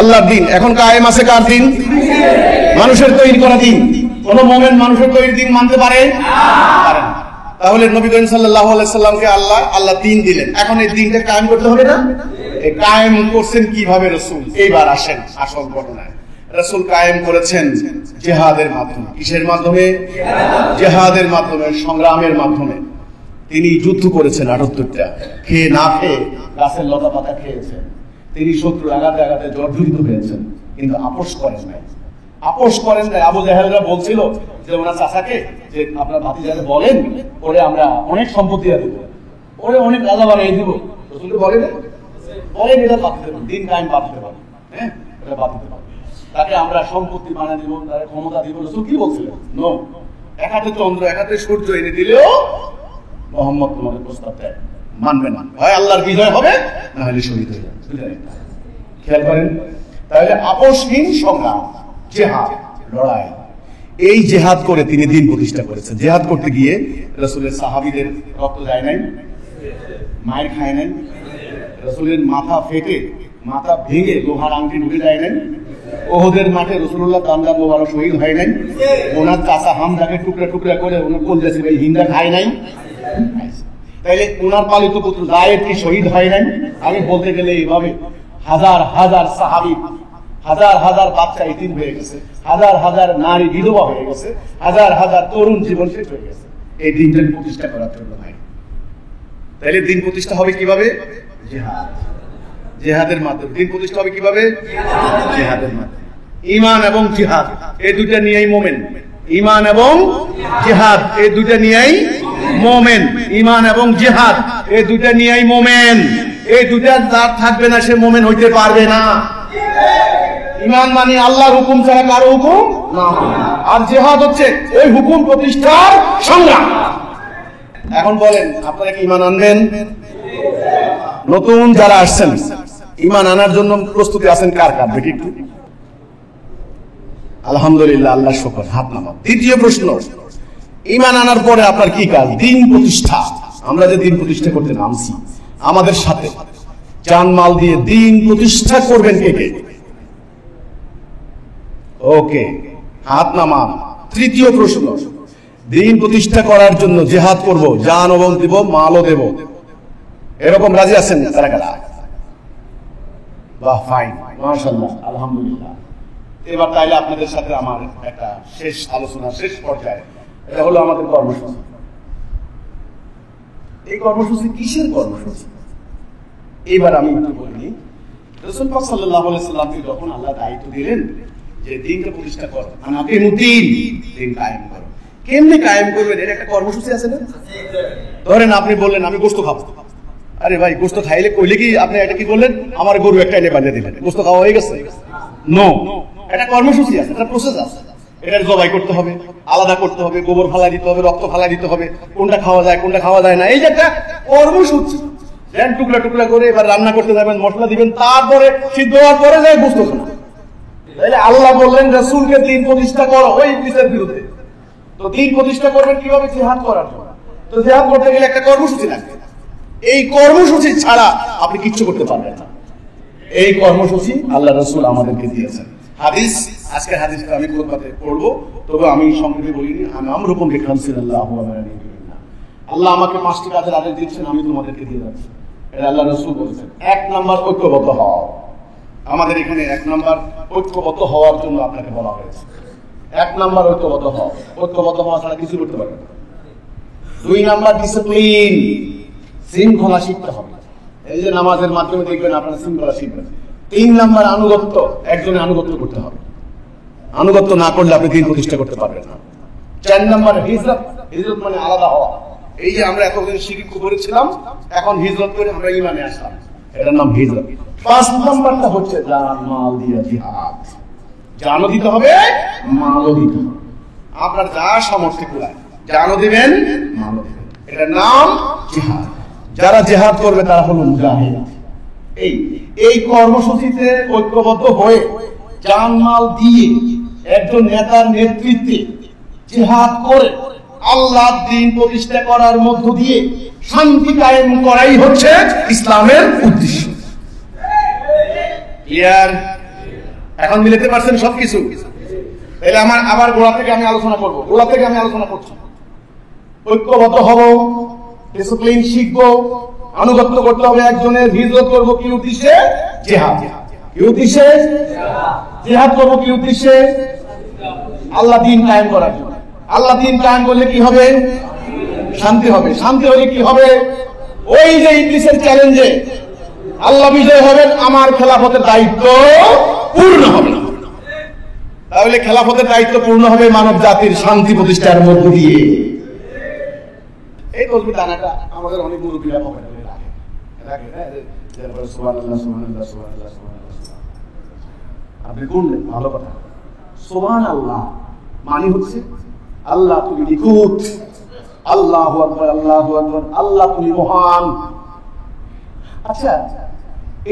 [SPEAKER 1] আল্লাহর দিন। এখন কায়েম আছে কার দিন? মানুষের তৈরি করা দিন। কোন মুমিন মানুষের তৈরি দিন মানতে পারে না। তাহলে নবী করিম সাল্লাল্লাহু আলাইহি সাল্লামকে আল্লাহ দিন দিলেন। এখন এই দিনটা কায়েম করতে হবে না? এই কায়েম করছেন কিভাবে রাসূল? এইবার আসেন আসল ঘটনায়। রাসূল কায়েম করেছেন জিহাদের মাধ্যমে। কিসের মাধ্যমে? জিহাদের মাধ্যমে, সংগ্রামের মাধ্যমে। তিনি যুদ্ধ করেছেন 78টা, খেয়ে না খেয়ে গাছের লতা পাতা খেয়েছেন। তিনি শত্রু আঘাতে জর্জরিত হয়েছেন, কিন্তু আপোষ করেন নাই। আবু জাহেলরা বলছিল যে ওনার চাচাকে যে আপনার ভাতিজাকে বলেন, ওরে আমরা অনেক সম্পত্তি দেব, ওরে অনেক রাজা বানিয়ে দিব। রাসূল বলেন এটা বাঁধতে পারবো, দিন কায়েম বাঁধতে পারবো, হ্যাঁ এটা বাঁধতে পারবো, তাকে আমরা সম্পত্তি বানিয়ে দিব, তার ক্ষমতা দিব। রাসূল কি বলছিলেন? নো, এক হাতে চন্দ্র এক হাতে সূর্য এনে দিলেও মোহাম্মদ তোমাদের প্রস্তাব দেয়, মানবে না। হয় আল্লাহর বিজয় হবে, না হলে শহীদ হয়ে যাবে। খেয়াল করেন, তাহলে আপোষহীন সংগ্রাম, জিহাদ, লড়াই। এই জিহাদ করে তিনি দিন প্রতিষ্ঠা করেছেন। জিহাদ করতে গিয়ে রাসূলের সাহাবীদের রক্ত যায় নাই, মায়ের খায় নাই, রাসূলের মাথা ফেটে মাথা ভেঙে লোহার আংটি ঢুকে যায় নাই, ওহদের মাঠে রাসূলুল্লাহ দান্ডা মোবারক শহীদ হয় নাই, ওনার চাচা হামজাকে টুকরা টুকরা করে ওনার কলজা ছিল হিন্দা খায় নাই। তাইলে ওনার পালিত পুত্র যায়েদ কি শহীদ হয় নাই? আগে বলতে গেলে এইভাবে হাজার হাজার সাহাবী, হাজার হাজার বাচ্চা এতিম হয়ে গেছে, হাজার হাজার নারী বিধবা হয়ে গেছে, হাজার হাজার তরুণ জীবন শেষ হয়ে গেছে এই দিনটাকে প্রতিষ্ঠা করার জন্য। ভাই, তাইলে দিন প্রতিষ্ঠা হবে কিভাবে? জিহাদ, জিহাদের মাধ্যমে। দিন প্রতিষ্ঠা হবে কিভাবে? জিহাদের মাধ্যমে। ঈমান এবং জিহাদ এই দুইটা নিয়েই মুমিন। ঈমান এবং জিহাদ এই দুইটা নিয়েই মুমিন। ঈমান এবং জিহাদ এই দুইটা নিয়েই মুমিন। এই দুইটা যার থাকবে না সে মুমিন হইতে পারবে না। ঈমান মানে আল্লাহর হুকুম ছাড়া কারো হুকুম না, আর জিহাদ হচ্ছে ওই হুকুম প্রতিষ্ঠার সংগ্রাম। এখন বলেন, আপনারা কি ঈমান আনবেন? নতুন যারা আসছেন ঈমান আনার জন্য প্রস্তুতি আছেন কার কার? দেখি একটু। আলহামদুলিল্লাহ, আল্লাহ শুকর, হাত নামান। দ্বিতীয় প্রশ্ন, ঈমান আনার পরে আপনার কি কাজ? দিন প্রতিষ্ঠা। আমরা যে দিন প্রতিষ্ঠা করতে নামছি, আমাদের সাথে জানমাল দিয়ে দিন প্রতিষ্ঠা করবেন কে কে? ওকে, হাত নামান। তৃতীয় প্রশ্ন, দিন প্রতিষ্ঠা করার জন্য জিহাদ করব, জানও দিব, মালও দেব, এরকম রাজি আছেন কারা কারা? বাহ, ফাইন, মাশাআল্লাহ, আলহামদুলিল্লাহ। এবার তাইলে আপনাদের সাথে আমার একটা শেষ আলোচনা, শেষ পর্যায়ে, এটা হলো আমাদের কর্মসূচি। এই কর্মসূচি কিসের কর্মসূচি? এইবার আমি একটু বলি। রাসূল পাক সাল্লাল্লাহু আলাইহি সাল্লামকে যখন আল্লাহ দায়িত্ব দিলেন যে দিনকে প্রতিষ্ঠা করো, আনাকিমুদ্দিন, দিন কায়েম করো। কেমনে কায়েম করবেন এর একটা কর্মসূচি আছে না? ধরেন আপনি বললেন আমি গোশত খাবো। আরে ভাই, গোশত খাইলে কইলে কি আপনি এটা কি বললেন? আমার গরু একটা এনে বাঁধিয়ে দিলেন, গোশত খাওয়া হয়ে গেছে? নো, একটা কর্মসূচি আছে, একটা প্রসেস আছে। এটার জবাই করতে হবে, আলাদা করতে হবে, গোবর ফালাই দিতে হবে, রক্ত ফালাই দিতে হবে, কোনটা খাওয়া যায় কোনটা খাওয়া যায় না, এই যে একটা কর্মসূচি। টুকরা টুকরা করে এবার রান্না করতে যাবেন, মশলা দিবেন, তারপরে সিদ্ধ হওয়ার পরে যায় গোশত খাবেন। তাহলে আল্লাহ বললেন রাসূলকে দিন প্রতিষ্ঠা করো ওই ইবলিসের বিরুদ্ধে। তো দিন প্রতিষ্ঠা করবেন কিভাবে? জিহাদ করার জন্য। তো জিহাদ করতে গেলে একটা কর্মসূচি লাগবে। এই কর্মসূচি ছাড়া আপনি কিচ্ছু করতে পারবেন না। এই কর্মসূচি আল্লাহ রাসূল আমাদেরকে দিয়েছেন। হাদিস, আজকে হাদিসটা আমি খুতবাতে পড়বো, তবে আমি সংক্ষেপে বলিনি। আমরুকুম বিখামসিল্লাহু ওয়া মালাইকাতুহু, আল্লাহ আমাকে 5টি কাজের আদেশ দিয়েছেন, আমি তোমাদেরকে দিয়ে যাচ্ছি। এটা আল্লাহ রাসূল বলেছেন। 1 নাম্বার, ঐক্যবদ্ধ হও। আমাদের এখানে 1 নাম্বার ঐক্যবদ্ধ হওয়ার জন্য আপনাকে বলা হয়েছে। 1 নাম্বার ঐক্যবদ্ধ হও। ঐক্যবদ্ধ হওয়া ছাড়া কিছু করতে পারবে না। 2 নাম্বার ডিসিপ্লিন, শৃঙ্খলা শিখতে হবে। এই যে নামাজের মাধ্যমে দেখবেন আপনারা শৃঙ্খলা শিখবেন। 3 নাম্বার আনুগত্য, একজনের আনুগত্য করতে হবে। আনুগত্য না করলে আপনি দিন প্রতিষ্ঠা করতে পারবেন না। 4 নাম্বার হিজরত, হিজরত মানে আলাদা হওয়া। এই যে আমরা এতদিন শিরক করেছিলাম, এখন হিজরত করে আমরা ঈমানে আসলাম, এটার নাম হিজরত। 5 নম্বরটা হচ্ছে জান মাল দিয়ে জিহাদ। জানও দিতে হবে, মালও দিতে হবে। আপনার যা সামর্থ্য কুলায় জানও দিবেন, মালও দিবেন, এটার নাম জিহাদ। যারা জিহাদ করবে তারা হলো মুজাহিদ। এই কর্মসূচিতে ঐক্যবদ্ধ হয়ে জান মাল দিয়ে একজন নেতার নেতৃত্বে জিহাদ করে আল্লাহর দ্বীন প্রতিষ্ঠা করার মধ্য দিয়ে শান্তি কায়েম করাই হচ্ছে ইসলামের উদ্দেশ্য। ক্লিয়ার? এখন মিলাতে পারছেন সবকিছু? তাহলে আমার আবার গোড়া থেকে আমি আলোচনা করব। গোড়া থেকে আমি আলোচনা করছি। ঐক্যবদ্ধ হব, ডিসিপ্লিন শিখবো, আনুগত্য করতে হবে একজনের, হিজরত করব কি উদ্দেশ্যে? জিহাদ। কি উদ্দেশ্যে? জিহাদ করব কি উদ্দেশ্যে? আল্লাহ দ্বীন কায়েম করার জন্য। আল্লাহ দ্বীন কায়েম করলে কি হবে? শান্তি হবে। শান্তি হলে কি হবে? ওই যে ইবলিসের চ্যালেঞ্জে আল্লাহ বিজয় হবেন, আমার খেলাফতের দায়িত্ব পূর্ণ হবে না। তাহলে খেলাফতের দায়িত্ব পূর্ণ হবে মানব জাতির শান্তি প্রতিষ্ঠার মধ্য দিয়ে। এই তসবিহ দানাটা আমাদের অনেক মুরব্বীরা পকেটে রাখে। সুবহানাল্লাহ, সুবহানাল্লাহ, সুবহানাল্লাহ, সুবহানাল্লাহ। আপনি করলেন ভালো কথা। সুবহানাল্লাহ মানে হচ্ছে আল্লাহ তুমি নিখুঁত, আল্লাহু আকবার, আল্লাহু আকবার, আল্লাহ তুমি মহান। আচ্ছা,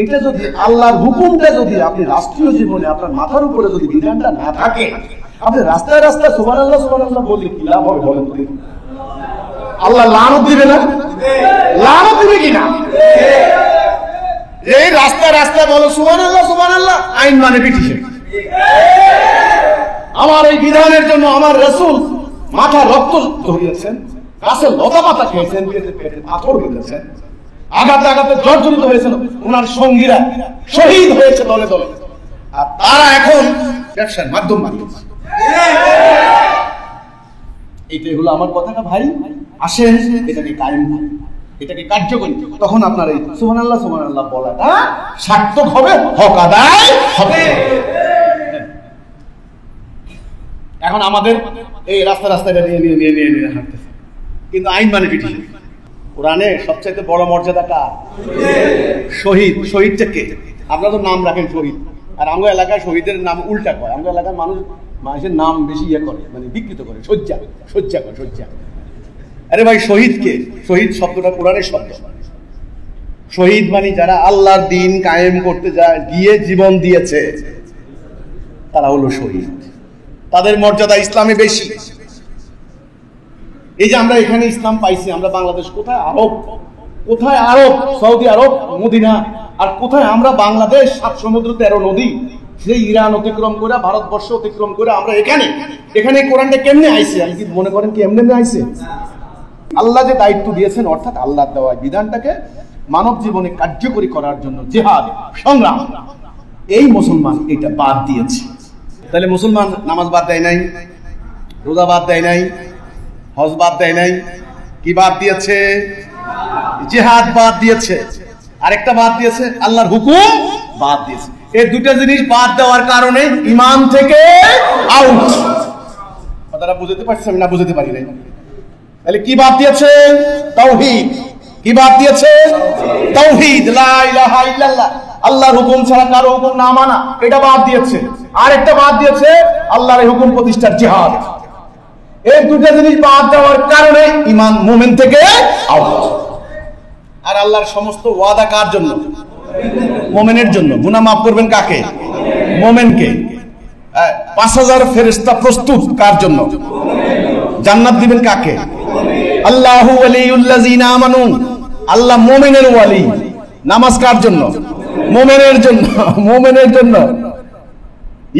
[SPEAKER 1] এটা যদি আল্লাহর হুকুমটা যদি আপনি রাষ্ট্রীয় জীবনে আপনার মাথার উপরে যদি বিধানটা না থাকে, আপনি রাস্তায় রাস্তায় সুবহানাল্লাহ, সুবহানাল্লাহ বললে কি লাভ হবে বলেন তো? আল্লাহ লানত দিবে না? লানত দিবে কিনা? এই রাস্তায় রাস্তায় বলো সুবহানাল্লাহ, সুবহানাল্লাহ, আইন মানে ব্রিটিশের। আমার এই বিধানের জন্য আমার রাসূল মাথা রক্ত ঝরিয়েছেন, গাছের লতা পাতা খেয়েছেন, পেটে পাথর বেঁধেছেন, আঘাতে আঘাতে জর্জরিত হয়েছেন, ওনার সঙ্গীরা শহীদ হয়েছে দলে দলে, আর তারা এখন ব্যবসার মাধ্যম বানিয়েছে। এইটাই হলো আমার কথাটা ভাই। আসেন এটাকে কায়েম করি, এটাকে কার্যকরী, তখন আপনার এই সুবহানাল্লাহ, সুবহানাল্লাহ বলাটা সার্থক হবে, হক আদায় হবে। এখন আমাদের এই রাস্তা রাস্তায় নিয়ে হাঁটতেছে, কিন্তু আইন মানে ব্রিটিশ। কোরআনে সবচাইতে বড় মর্যাদা কার? শহীদ। শহীদটা কে? আপনারা তো নাম রাখেন শহীদ, আর আমরা এলাকায় শহীদের নাম উল্টা কয়। আমরা এলাকার মানুষের নাম বেশি করে, মানে বিকৃত করে, শয্যা করে, শয্যা। আরে ভাই, শহীদ কে? শহীদ শব্দটা কোরআনের শব্দ। শহীদ মানে যারা আল্লাহর দ্বীন কায়েম করতে গিয়ে জীবন দিয়েছে, তারা হলো শহীদ। তাদের মর্যাদা ইসলামে বেশি। এই যে আমরা এখানে ইসলাম পাইছি, আমরা বাংলাদেশ কোথায়? আরব। কোথায় আরব? সৌদি আরব, মদিনা। আর কোথায় আমরা বাংলাদেশ? 7 সমুদ্র 13 নদী, সেই ইরান অতিক্রম করে, ভারতবর্ষ অতিক্রম করে আমরা এখানে কোরআনটা কেমনে আইছে? আমি কি মনে করেন কি এমনি আইছে? আল্লাহ যে দায়িত্ব দিয়েছেন, অর্থাৎ আল্লাহ দেওয়া বিধানটাকে মানব জীবনে কার্যকরী করার জন্য জিহাদ, সংগ্রাম, এই মুসলমান এটা বাদ দিয়েছে। তাহলে মুসলমান নামাজ বাদ দেয় নাই, রোজা বাদ দেয় নাই, হজ বাদ দেয় নাই, কি বাদ দিয়েছে? জিহাদ বাদ দিয়েছে। আরেকটা বাদ দিয়েছে, আল্লাহর হুকুম বাদ দিয়েছে। এই দুটো জিনিস বাদ দেওয়ার কারণে ঈমান থেকে আউট। কথাটা বুঝতে পারছি আমি না? বুঝতে পারি নাই। তাহলে কি বাদ দিয়েছে? তাওহীদ। কি বাদ দিয়েছে? তাওহীদ, লা ইলাহা ইল্লাল্লাহ, আল্লাহর হুকুম ছাড়া কারো হুকুম না মানা, এটা বাদ দিয়েছে। আরেকটা বাদ দিয়েছে আল্লাহর হুকুম প্রতিষ্ঠার জিহাদ। এই দুটো জিনিস বাদ দেওয়ার কারণে ঈমান মুমিন থেকে আউট। আর আল্লাহর সমস্ত ওয়াদা কার জন্য? মুমিনের জন্য। গুনাহ মাফ করবেন কাকে? মুমিনকে। 5000 ফেরেশতা প্রস্তুত কার জন্য? জান্নাত দিবেন কাকে? আল্লাহু ওয়ালিউল্লাযিনা আমানু, আল্লাহ মুমিনের ওয়ালি। নামাজ কার জন্য? মুমিনের জন্য। মুমিনের জন্য।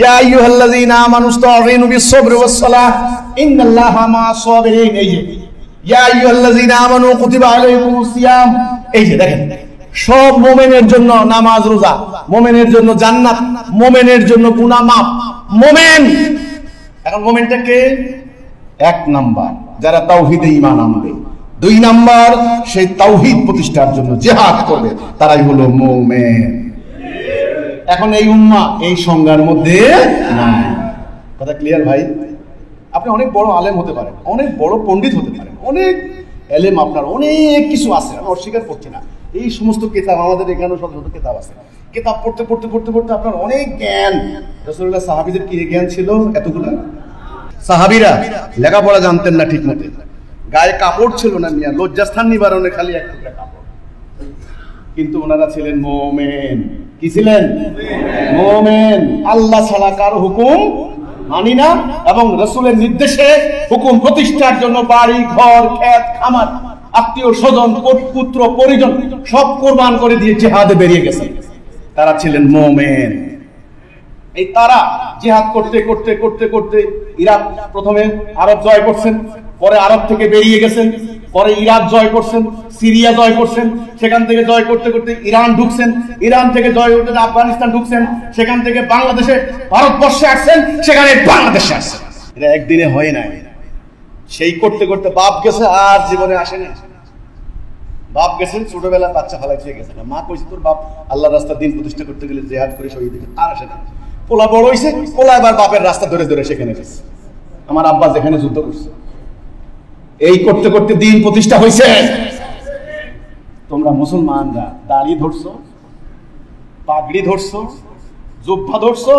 [SPEAKER 1] ইয়া আইয়ুহাল্লাযিনা আমানু ইসতাঈনু বিস-সাবরি ওয়াস-সালাহ ইন্নাল্লাহা মা'আস সাবিরিন। এই যে ইয়া আইয়ুহাল্লাযিনা আমানু কুতিবা আলাইকুমুস সিয়াম, এই যে দেখেন, সব মুমিনের জন্য নামাজ রোজা, মুমিনের জন্য জান্নাত, মুমিনের জন্য গুনাহ মাফ। মুমিন। এখন মুমিনটা কে? 1 নাম্বার যারা তাওহীদে ঈমান আনবে, 2 নাম্বার সেই তাওহীদ প্রতিষ্ঠার জন্য জিহাদ করবে, তারাই হলো মুমিন। এখন এই উম্মাহ এই সংজ্ঞার মধ্যে নাই। কথা ক্লিয়ার ভাই? আপনি অনেক বড় আলেম হতে পারেন, অনেক বড় পণ্ডিত হতে পারেন, অনেক এলেম আপনার অনেক কিছু আছে, আমি অস্বীকার করছি না। এই সমস্ত কিতাব আমাদের এখানেও শত শত কিতাব আছে। কিতাব পড়তে পড়তে পড়তে পড়তে আপনার অনেক জ্ঞান। রাসূলুল্লাহ সাহাবীদের কি জ্ঞান ছিল এতগুলো? সাহাবীরা লেখাপড়া জানতেন না ঠিক মতো, গায়ে কাপড় ছিল না মিয়া, লজ্জাস্থান নিবারণে খালি এক টুকরা কাপড়, কিন্তু ওনারা ছিলেন মুমিন। কি ছিলেন? মুমিন। আল্লাহ ছাড়া কারো হুকুম মানি না এবং রাসূলের নির্দেশে হুকুম প্রতিষ্ঠার জন্য বাড়ি ঘর ক্ষেত খামার আত্মীয় স্বজন পুত্র পরিজন সব কোরবান করে দিয়ে জিহাদে বেরিয়ে গেছে। তারা ছিলেন মুমিন। এই তারা জিহাদ করতে করতে করতে করতে ইরাক প্রথমে আরব জয় করছেন, পরে আরব থেকে বেরিয়ে গেছেন, পরে ইরাক জয় করছেন, সিরিয়া জয় করছেন, সেখান থেকে জয় করতে করতে ইরান ঢুকছেন, ইরান থেকে জয় করতে আফগানিস্তান ঢুকছেন, সেখান থেকে বাংলাদেশে ভারতবর্ষে আসছেন, সেখানে বাংলাদেশে আসছেন। এটা একদিনে হয় নাই। সেই করতে করতে বাপ গেছে আর জীবনে আসে না। বাপ গেছেন ছোটবেলায় বাচ্চা ফালাইছে গেছে না, মা কইছে তোর বাপ আল্লাহর রাস্তা দিন প্রতিষ্ঠা করতে গেলে জিহাদ করে শহীদ হয়েছে, আর আসে না। পোলা বড় হয়েছে, পোলা এবার বাপের রাস্তা ধরে ধরে সেখানে গেছে। আমার আব্বা যেখানে যুদ্ধ করছে, এই করতে করতে দিন প্রতিষ্ঠা হয়েছে। তোমরা মুসলমানরা দাড়ি ধরছো, পাগড়ি ধরছো, জুব্বা ধরছো,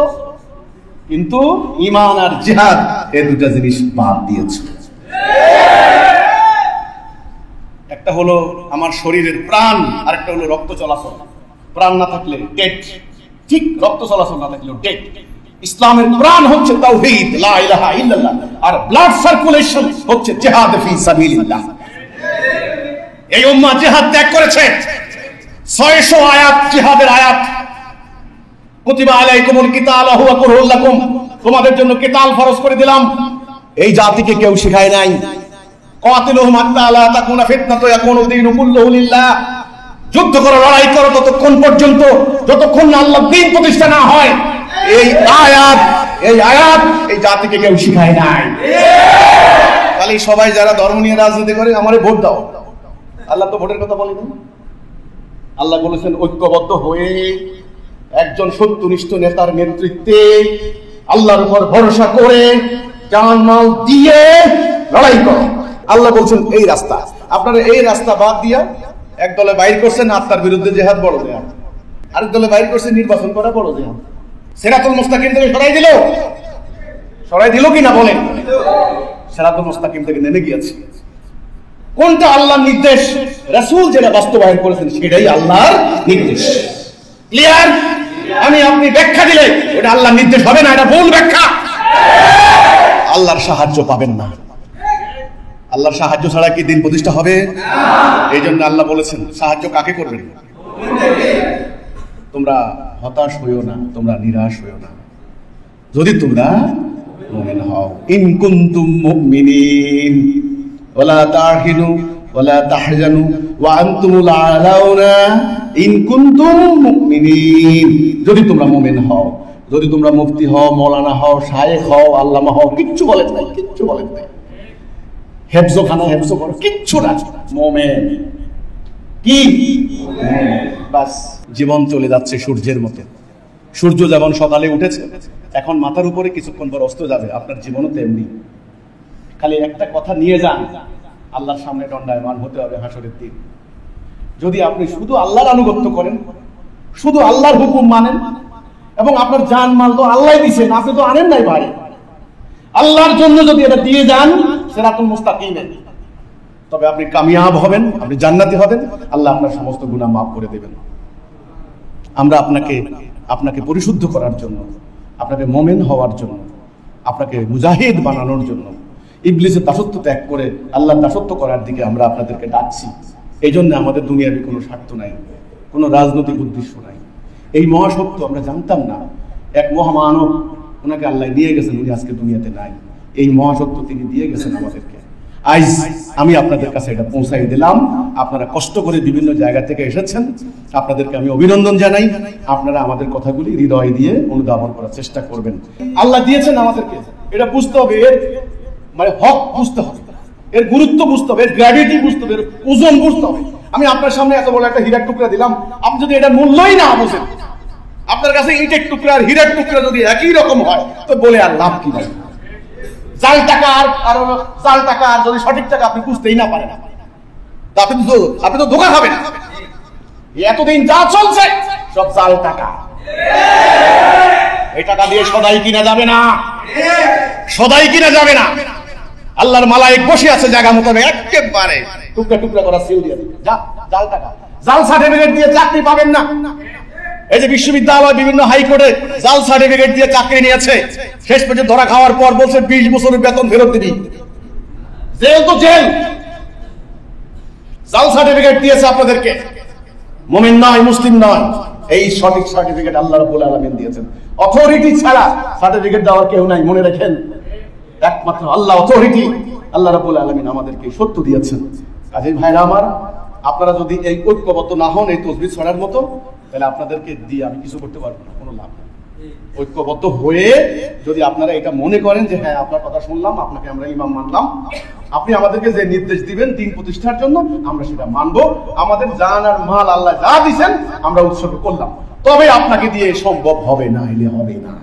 [SPEAKER 1] কিন্তু ঈমান আর জিহাদ এই দুটা জিনিস বাদ দিয়েছো। একটা হলো আমার শরীরের প্রাণ, আর একটা হলো রক্ত চলাচল। প্রাণ না থাকলে ডেড, ঠিক রক্ত চলাচল না থাকলেও ডেড। ইসলামের প্রাণ হচ্ছে তাওহীদ, লা ইলাহা ইল্লাল্লাহ, আর ব্লাড সার্কুলেশন হচ্ছে জিহাদ ফি সাবিলিল্লাহ। এই উম্মাহ জিহাদ ত্যাগ করেছে। 600 আয়াত জিহাদের আয়াত। কুতিবা আলাইকুমুল কিতাল হুয়া কুরহুল লাকুম, তোমাদের জন্য কিতাল ফরজ করে দিলাম। এই জাতিকে কেউ শিখায় নাই। কাতিলুহুম হাত্তা লা তাকুনা ফিতনাতু ইয়াকুনু দীনু কুল্লুহু লিল্লাহ, যুদ্ধ করো, লড়াই করো ততক্ষণ পর্যন্ত যতক্ষণ না আল্লাহর দ্বীন প্রতিষ্ঠা না হয়। এই আয়াত এই জাতিকে কেউ শিখায় নাই। খালি সবাই যারা ধর্ম নিয়ে রাজনীতি করে আমারে ভোট দাও, আল্লাহ তো ভোটের কথা বলেন। আল্লাহ বলেছেন ঐক্যবদ্ধ হয়ে একজন সত্যনিষ্ঠ নেতার নেতৃত্বে আল্লাহর উপর ভরসা করে জানমাল দিয়ে লড়াই করো। আল্লাহ বলছেন এই রাস্তা। আপনারা এই রাস্তা বাদ দিয়া এক দলে বাইর করছেন আত্মার বিরুদ্ধে জিহাদ, বড় জিহাদ। আরেক দলে বাইর করছেন নির্বাচন করা, বড় জিহাদ। সিরাতুল মুস্তাকিম থেকে সরাই দিল কিনা বলেন? সিরাতুল মুস্তাকিম থেকে নেমে গিয়েছে। কোনটা আল্লাহর নির্দেশ, রাসূল যেটা বাস্তবায়ন করেছেন সেটাই আল্লাহর নির্দেশ। ক্লিয়ার? আমি আপনি ব্যাখ্যা দিলে ওটা আল্লাহর নির্দেশ হবে না, এটা ভুল ব্যাখ্যা। আল্লাহর সাহায্য পাবেন না। আল্লাহর সাহায্য ছাড়া কি দিন প্রতিষ্ঠা হবে? এই জন্য আল্লাহ বলেছেন সাহায্য কাকে করবেন? তোমরা হতাশ হইও না, তোমরা নিরাশ হইও না, যদি তোমরা মুমিন হও। ইন কুনতুম মুমিনিন ওয়ালা তাহিনু ওয়ালা তাহজানু ওয়া আনতুমুল আলাউনা ইন কুনতুম মুমিনিন, যদি তোমরা মুমিন হও, যদি তোমরা মুফতি হও, মাওলানা হও, শায়েখ হও, আল্লামা হও, কিচ্ছু বলেন নাই, কিচ্ছু বলেন নাই। হেফজখানা হেফজ করো, কিচ্ছু না, মুমিন। কি বাস জীবন চলে যাচ্ছে সূর্যের মতো। সূর্য যেমন সকালে উঠেছে, এখন মাথার উপরে কিছুক্ষণ পর অস্ত যাবে, আপনার জীবনও তেমনি। খালি একটা কথা নিয়ে যান, আল্লাহর সামনে দণ্ডায়মান হতে হবে হাসরের দিন। যদি আপনি শুধু আল্লাহর আনুগত্য করেন, শুধু আল্লাহর হুকুম মানেন, এবং আপনার জান মাল তো আল্লাহ দিয়েছেন, আপনি তো আনেন নাই ভাই, আল্লাহর জন্য যদি এটা দিয়ে যান সিরাতুল মুস্তাকিমে, তবে আপনি কামিয়াব হবেন, আপনি জান্নাতি হবেন, আল্লাহ আপনার সমস্ত গুনাহ মাফ করে দেবেন। আমরা আপনাকে পরিশুদ্ধ করার জন্য, আপনাকে মুমিন হওয়ার জন্য, আপনাকে মুজাহিদ বানানোর জন্য, ইবলিসের দাসত্ব ত্যাগ করে আল্লাহর দাসত্ব করার দিকে আমরা আপনাদেরকে ডাকছি। এই জন্য আমাদের দুনিয়ার কোনো স্বার্থ নাই, কোনো রাজনৈতিক উদ্দেশ্য নাই। এই মহাসত্য আমরা জানতাম না। এক মহামানব, ওনাকে আল্লাহ নিয়ে গেছেন, উনি আজকে দুনিয়াতে নাই। এই মহাসত্য তিনি দিয়ে গেছেন আমাদেরকে। আজ আমি আপনাদের কাছে এটা পৌঁছাই দিলাম। আপনারা কষ্ট করে বিভিন্ন জায়গা থেকে এসেছেন, আপনাদেরকে আমি অভিনন্দন জানাই। আপনারা আমাদের কথাগুলি হৃদয় দিয়ে অনুধাবন করার চেষ্টা করবেন। আল্লাহ দিয়েছেন আমাদেরকে, এটা বুঝতে হবে, এর মানে হক বুঝতে হবে, এর গুরুত্ব বুঝতে হবে, এর গ্র্যাভিটি বুঝতে হবে, এর ওজন বুঝতে হবে। আমি আপনার সামনে এত বড় একটা হীরার টুকরা দিলাম, আপনি যদি এটা মূল্যই না বুঝেন, আপনার কাছে ইটের টুকরা আর হীরার টুকরা যদি একই রকম হয়, তো বলে আর লাভ কি ভাই? জাল টাকা আর জাল টাকা আর যদি সঠিক টাকা আপনি বুঝতেই না পারেন, তা আপনি তো ধোঁকা খাবেন। এতদিন যা চলছে সব জাল টাকা। এই টাকা দিয়ে সদাই কিনা যাবে না, সদাই কিনা যাবে না। আল্লাহর মালায়েক বসে আছে জায়গা মোতাবেক, একেবারে টুকরা টুকরা করা সিল দিয়ে দিবে। জাল টাকা, জাল সার্টিফিকেট দিয়ে চাকরি পাবেন না। এই যে বিশ্ববিদ্যালয়, বিভিন্ন হাইকোর্টে জাল সার্টিফিকেট দিয়ে চাকরি নিয়েছে, শেষ পর্যন্ত ধরা খাওয়ার পর বলছে 20 বছরের বেতন ফেরত দিবি। জেল তো জেল। জাল সার্টিফিকেট দিয়েছে আপনাদেরকে। মুমিন নয়, মুসলিম নয়, এই সঠিক সার্টিফিকেট আল্লাহ রাব্বুল আলামিন দিয়েছেন। অথরিটি ছাড়া সার্টিফিকেট দেওয়ার কেউ নাই, মনে রাখেন। একমাত্র আল্লাহ অথরিটি। আল্লাহ রাব্বুল আলামিন আমাদেরকে সত্য দিয়েছেন। কাজেই ভাইরা আমার, আপনারা যদি এই ঐক্যবদ্ধ না হন এই তসবিহ ছড়ার মতো, তাহলে আপনাদেরকে দিয়ে আমি কিছু করতে পারবো না, কোনো লাভ নেই। ঐক্যবদ্ধ হয়ে যদি আপনারা এটা মনে করেন যে হ্যাঁ আপনার কথা শুনলাম, আপনাকে আমরা ইমাম মানলাম, আপনি আমাদেরকে যে নির্দেশ দিবেন দিন প্রতিষ্ঠার জন্য, আমরা সেটা মানবো। আমাদের জান আর মাল আল্লাহ যা দিবেন আমরা উৎসর্গ করলাম। তবে আপনাকে দিয়ে সম্ভব হবে না, এলে হবে না।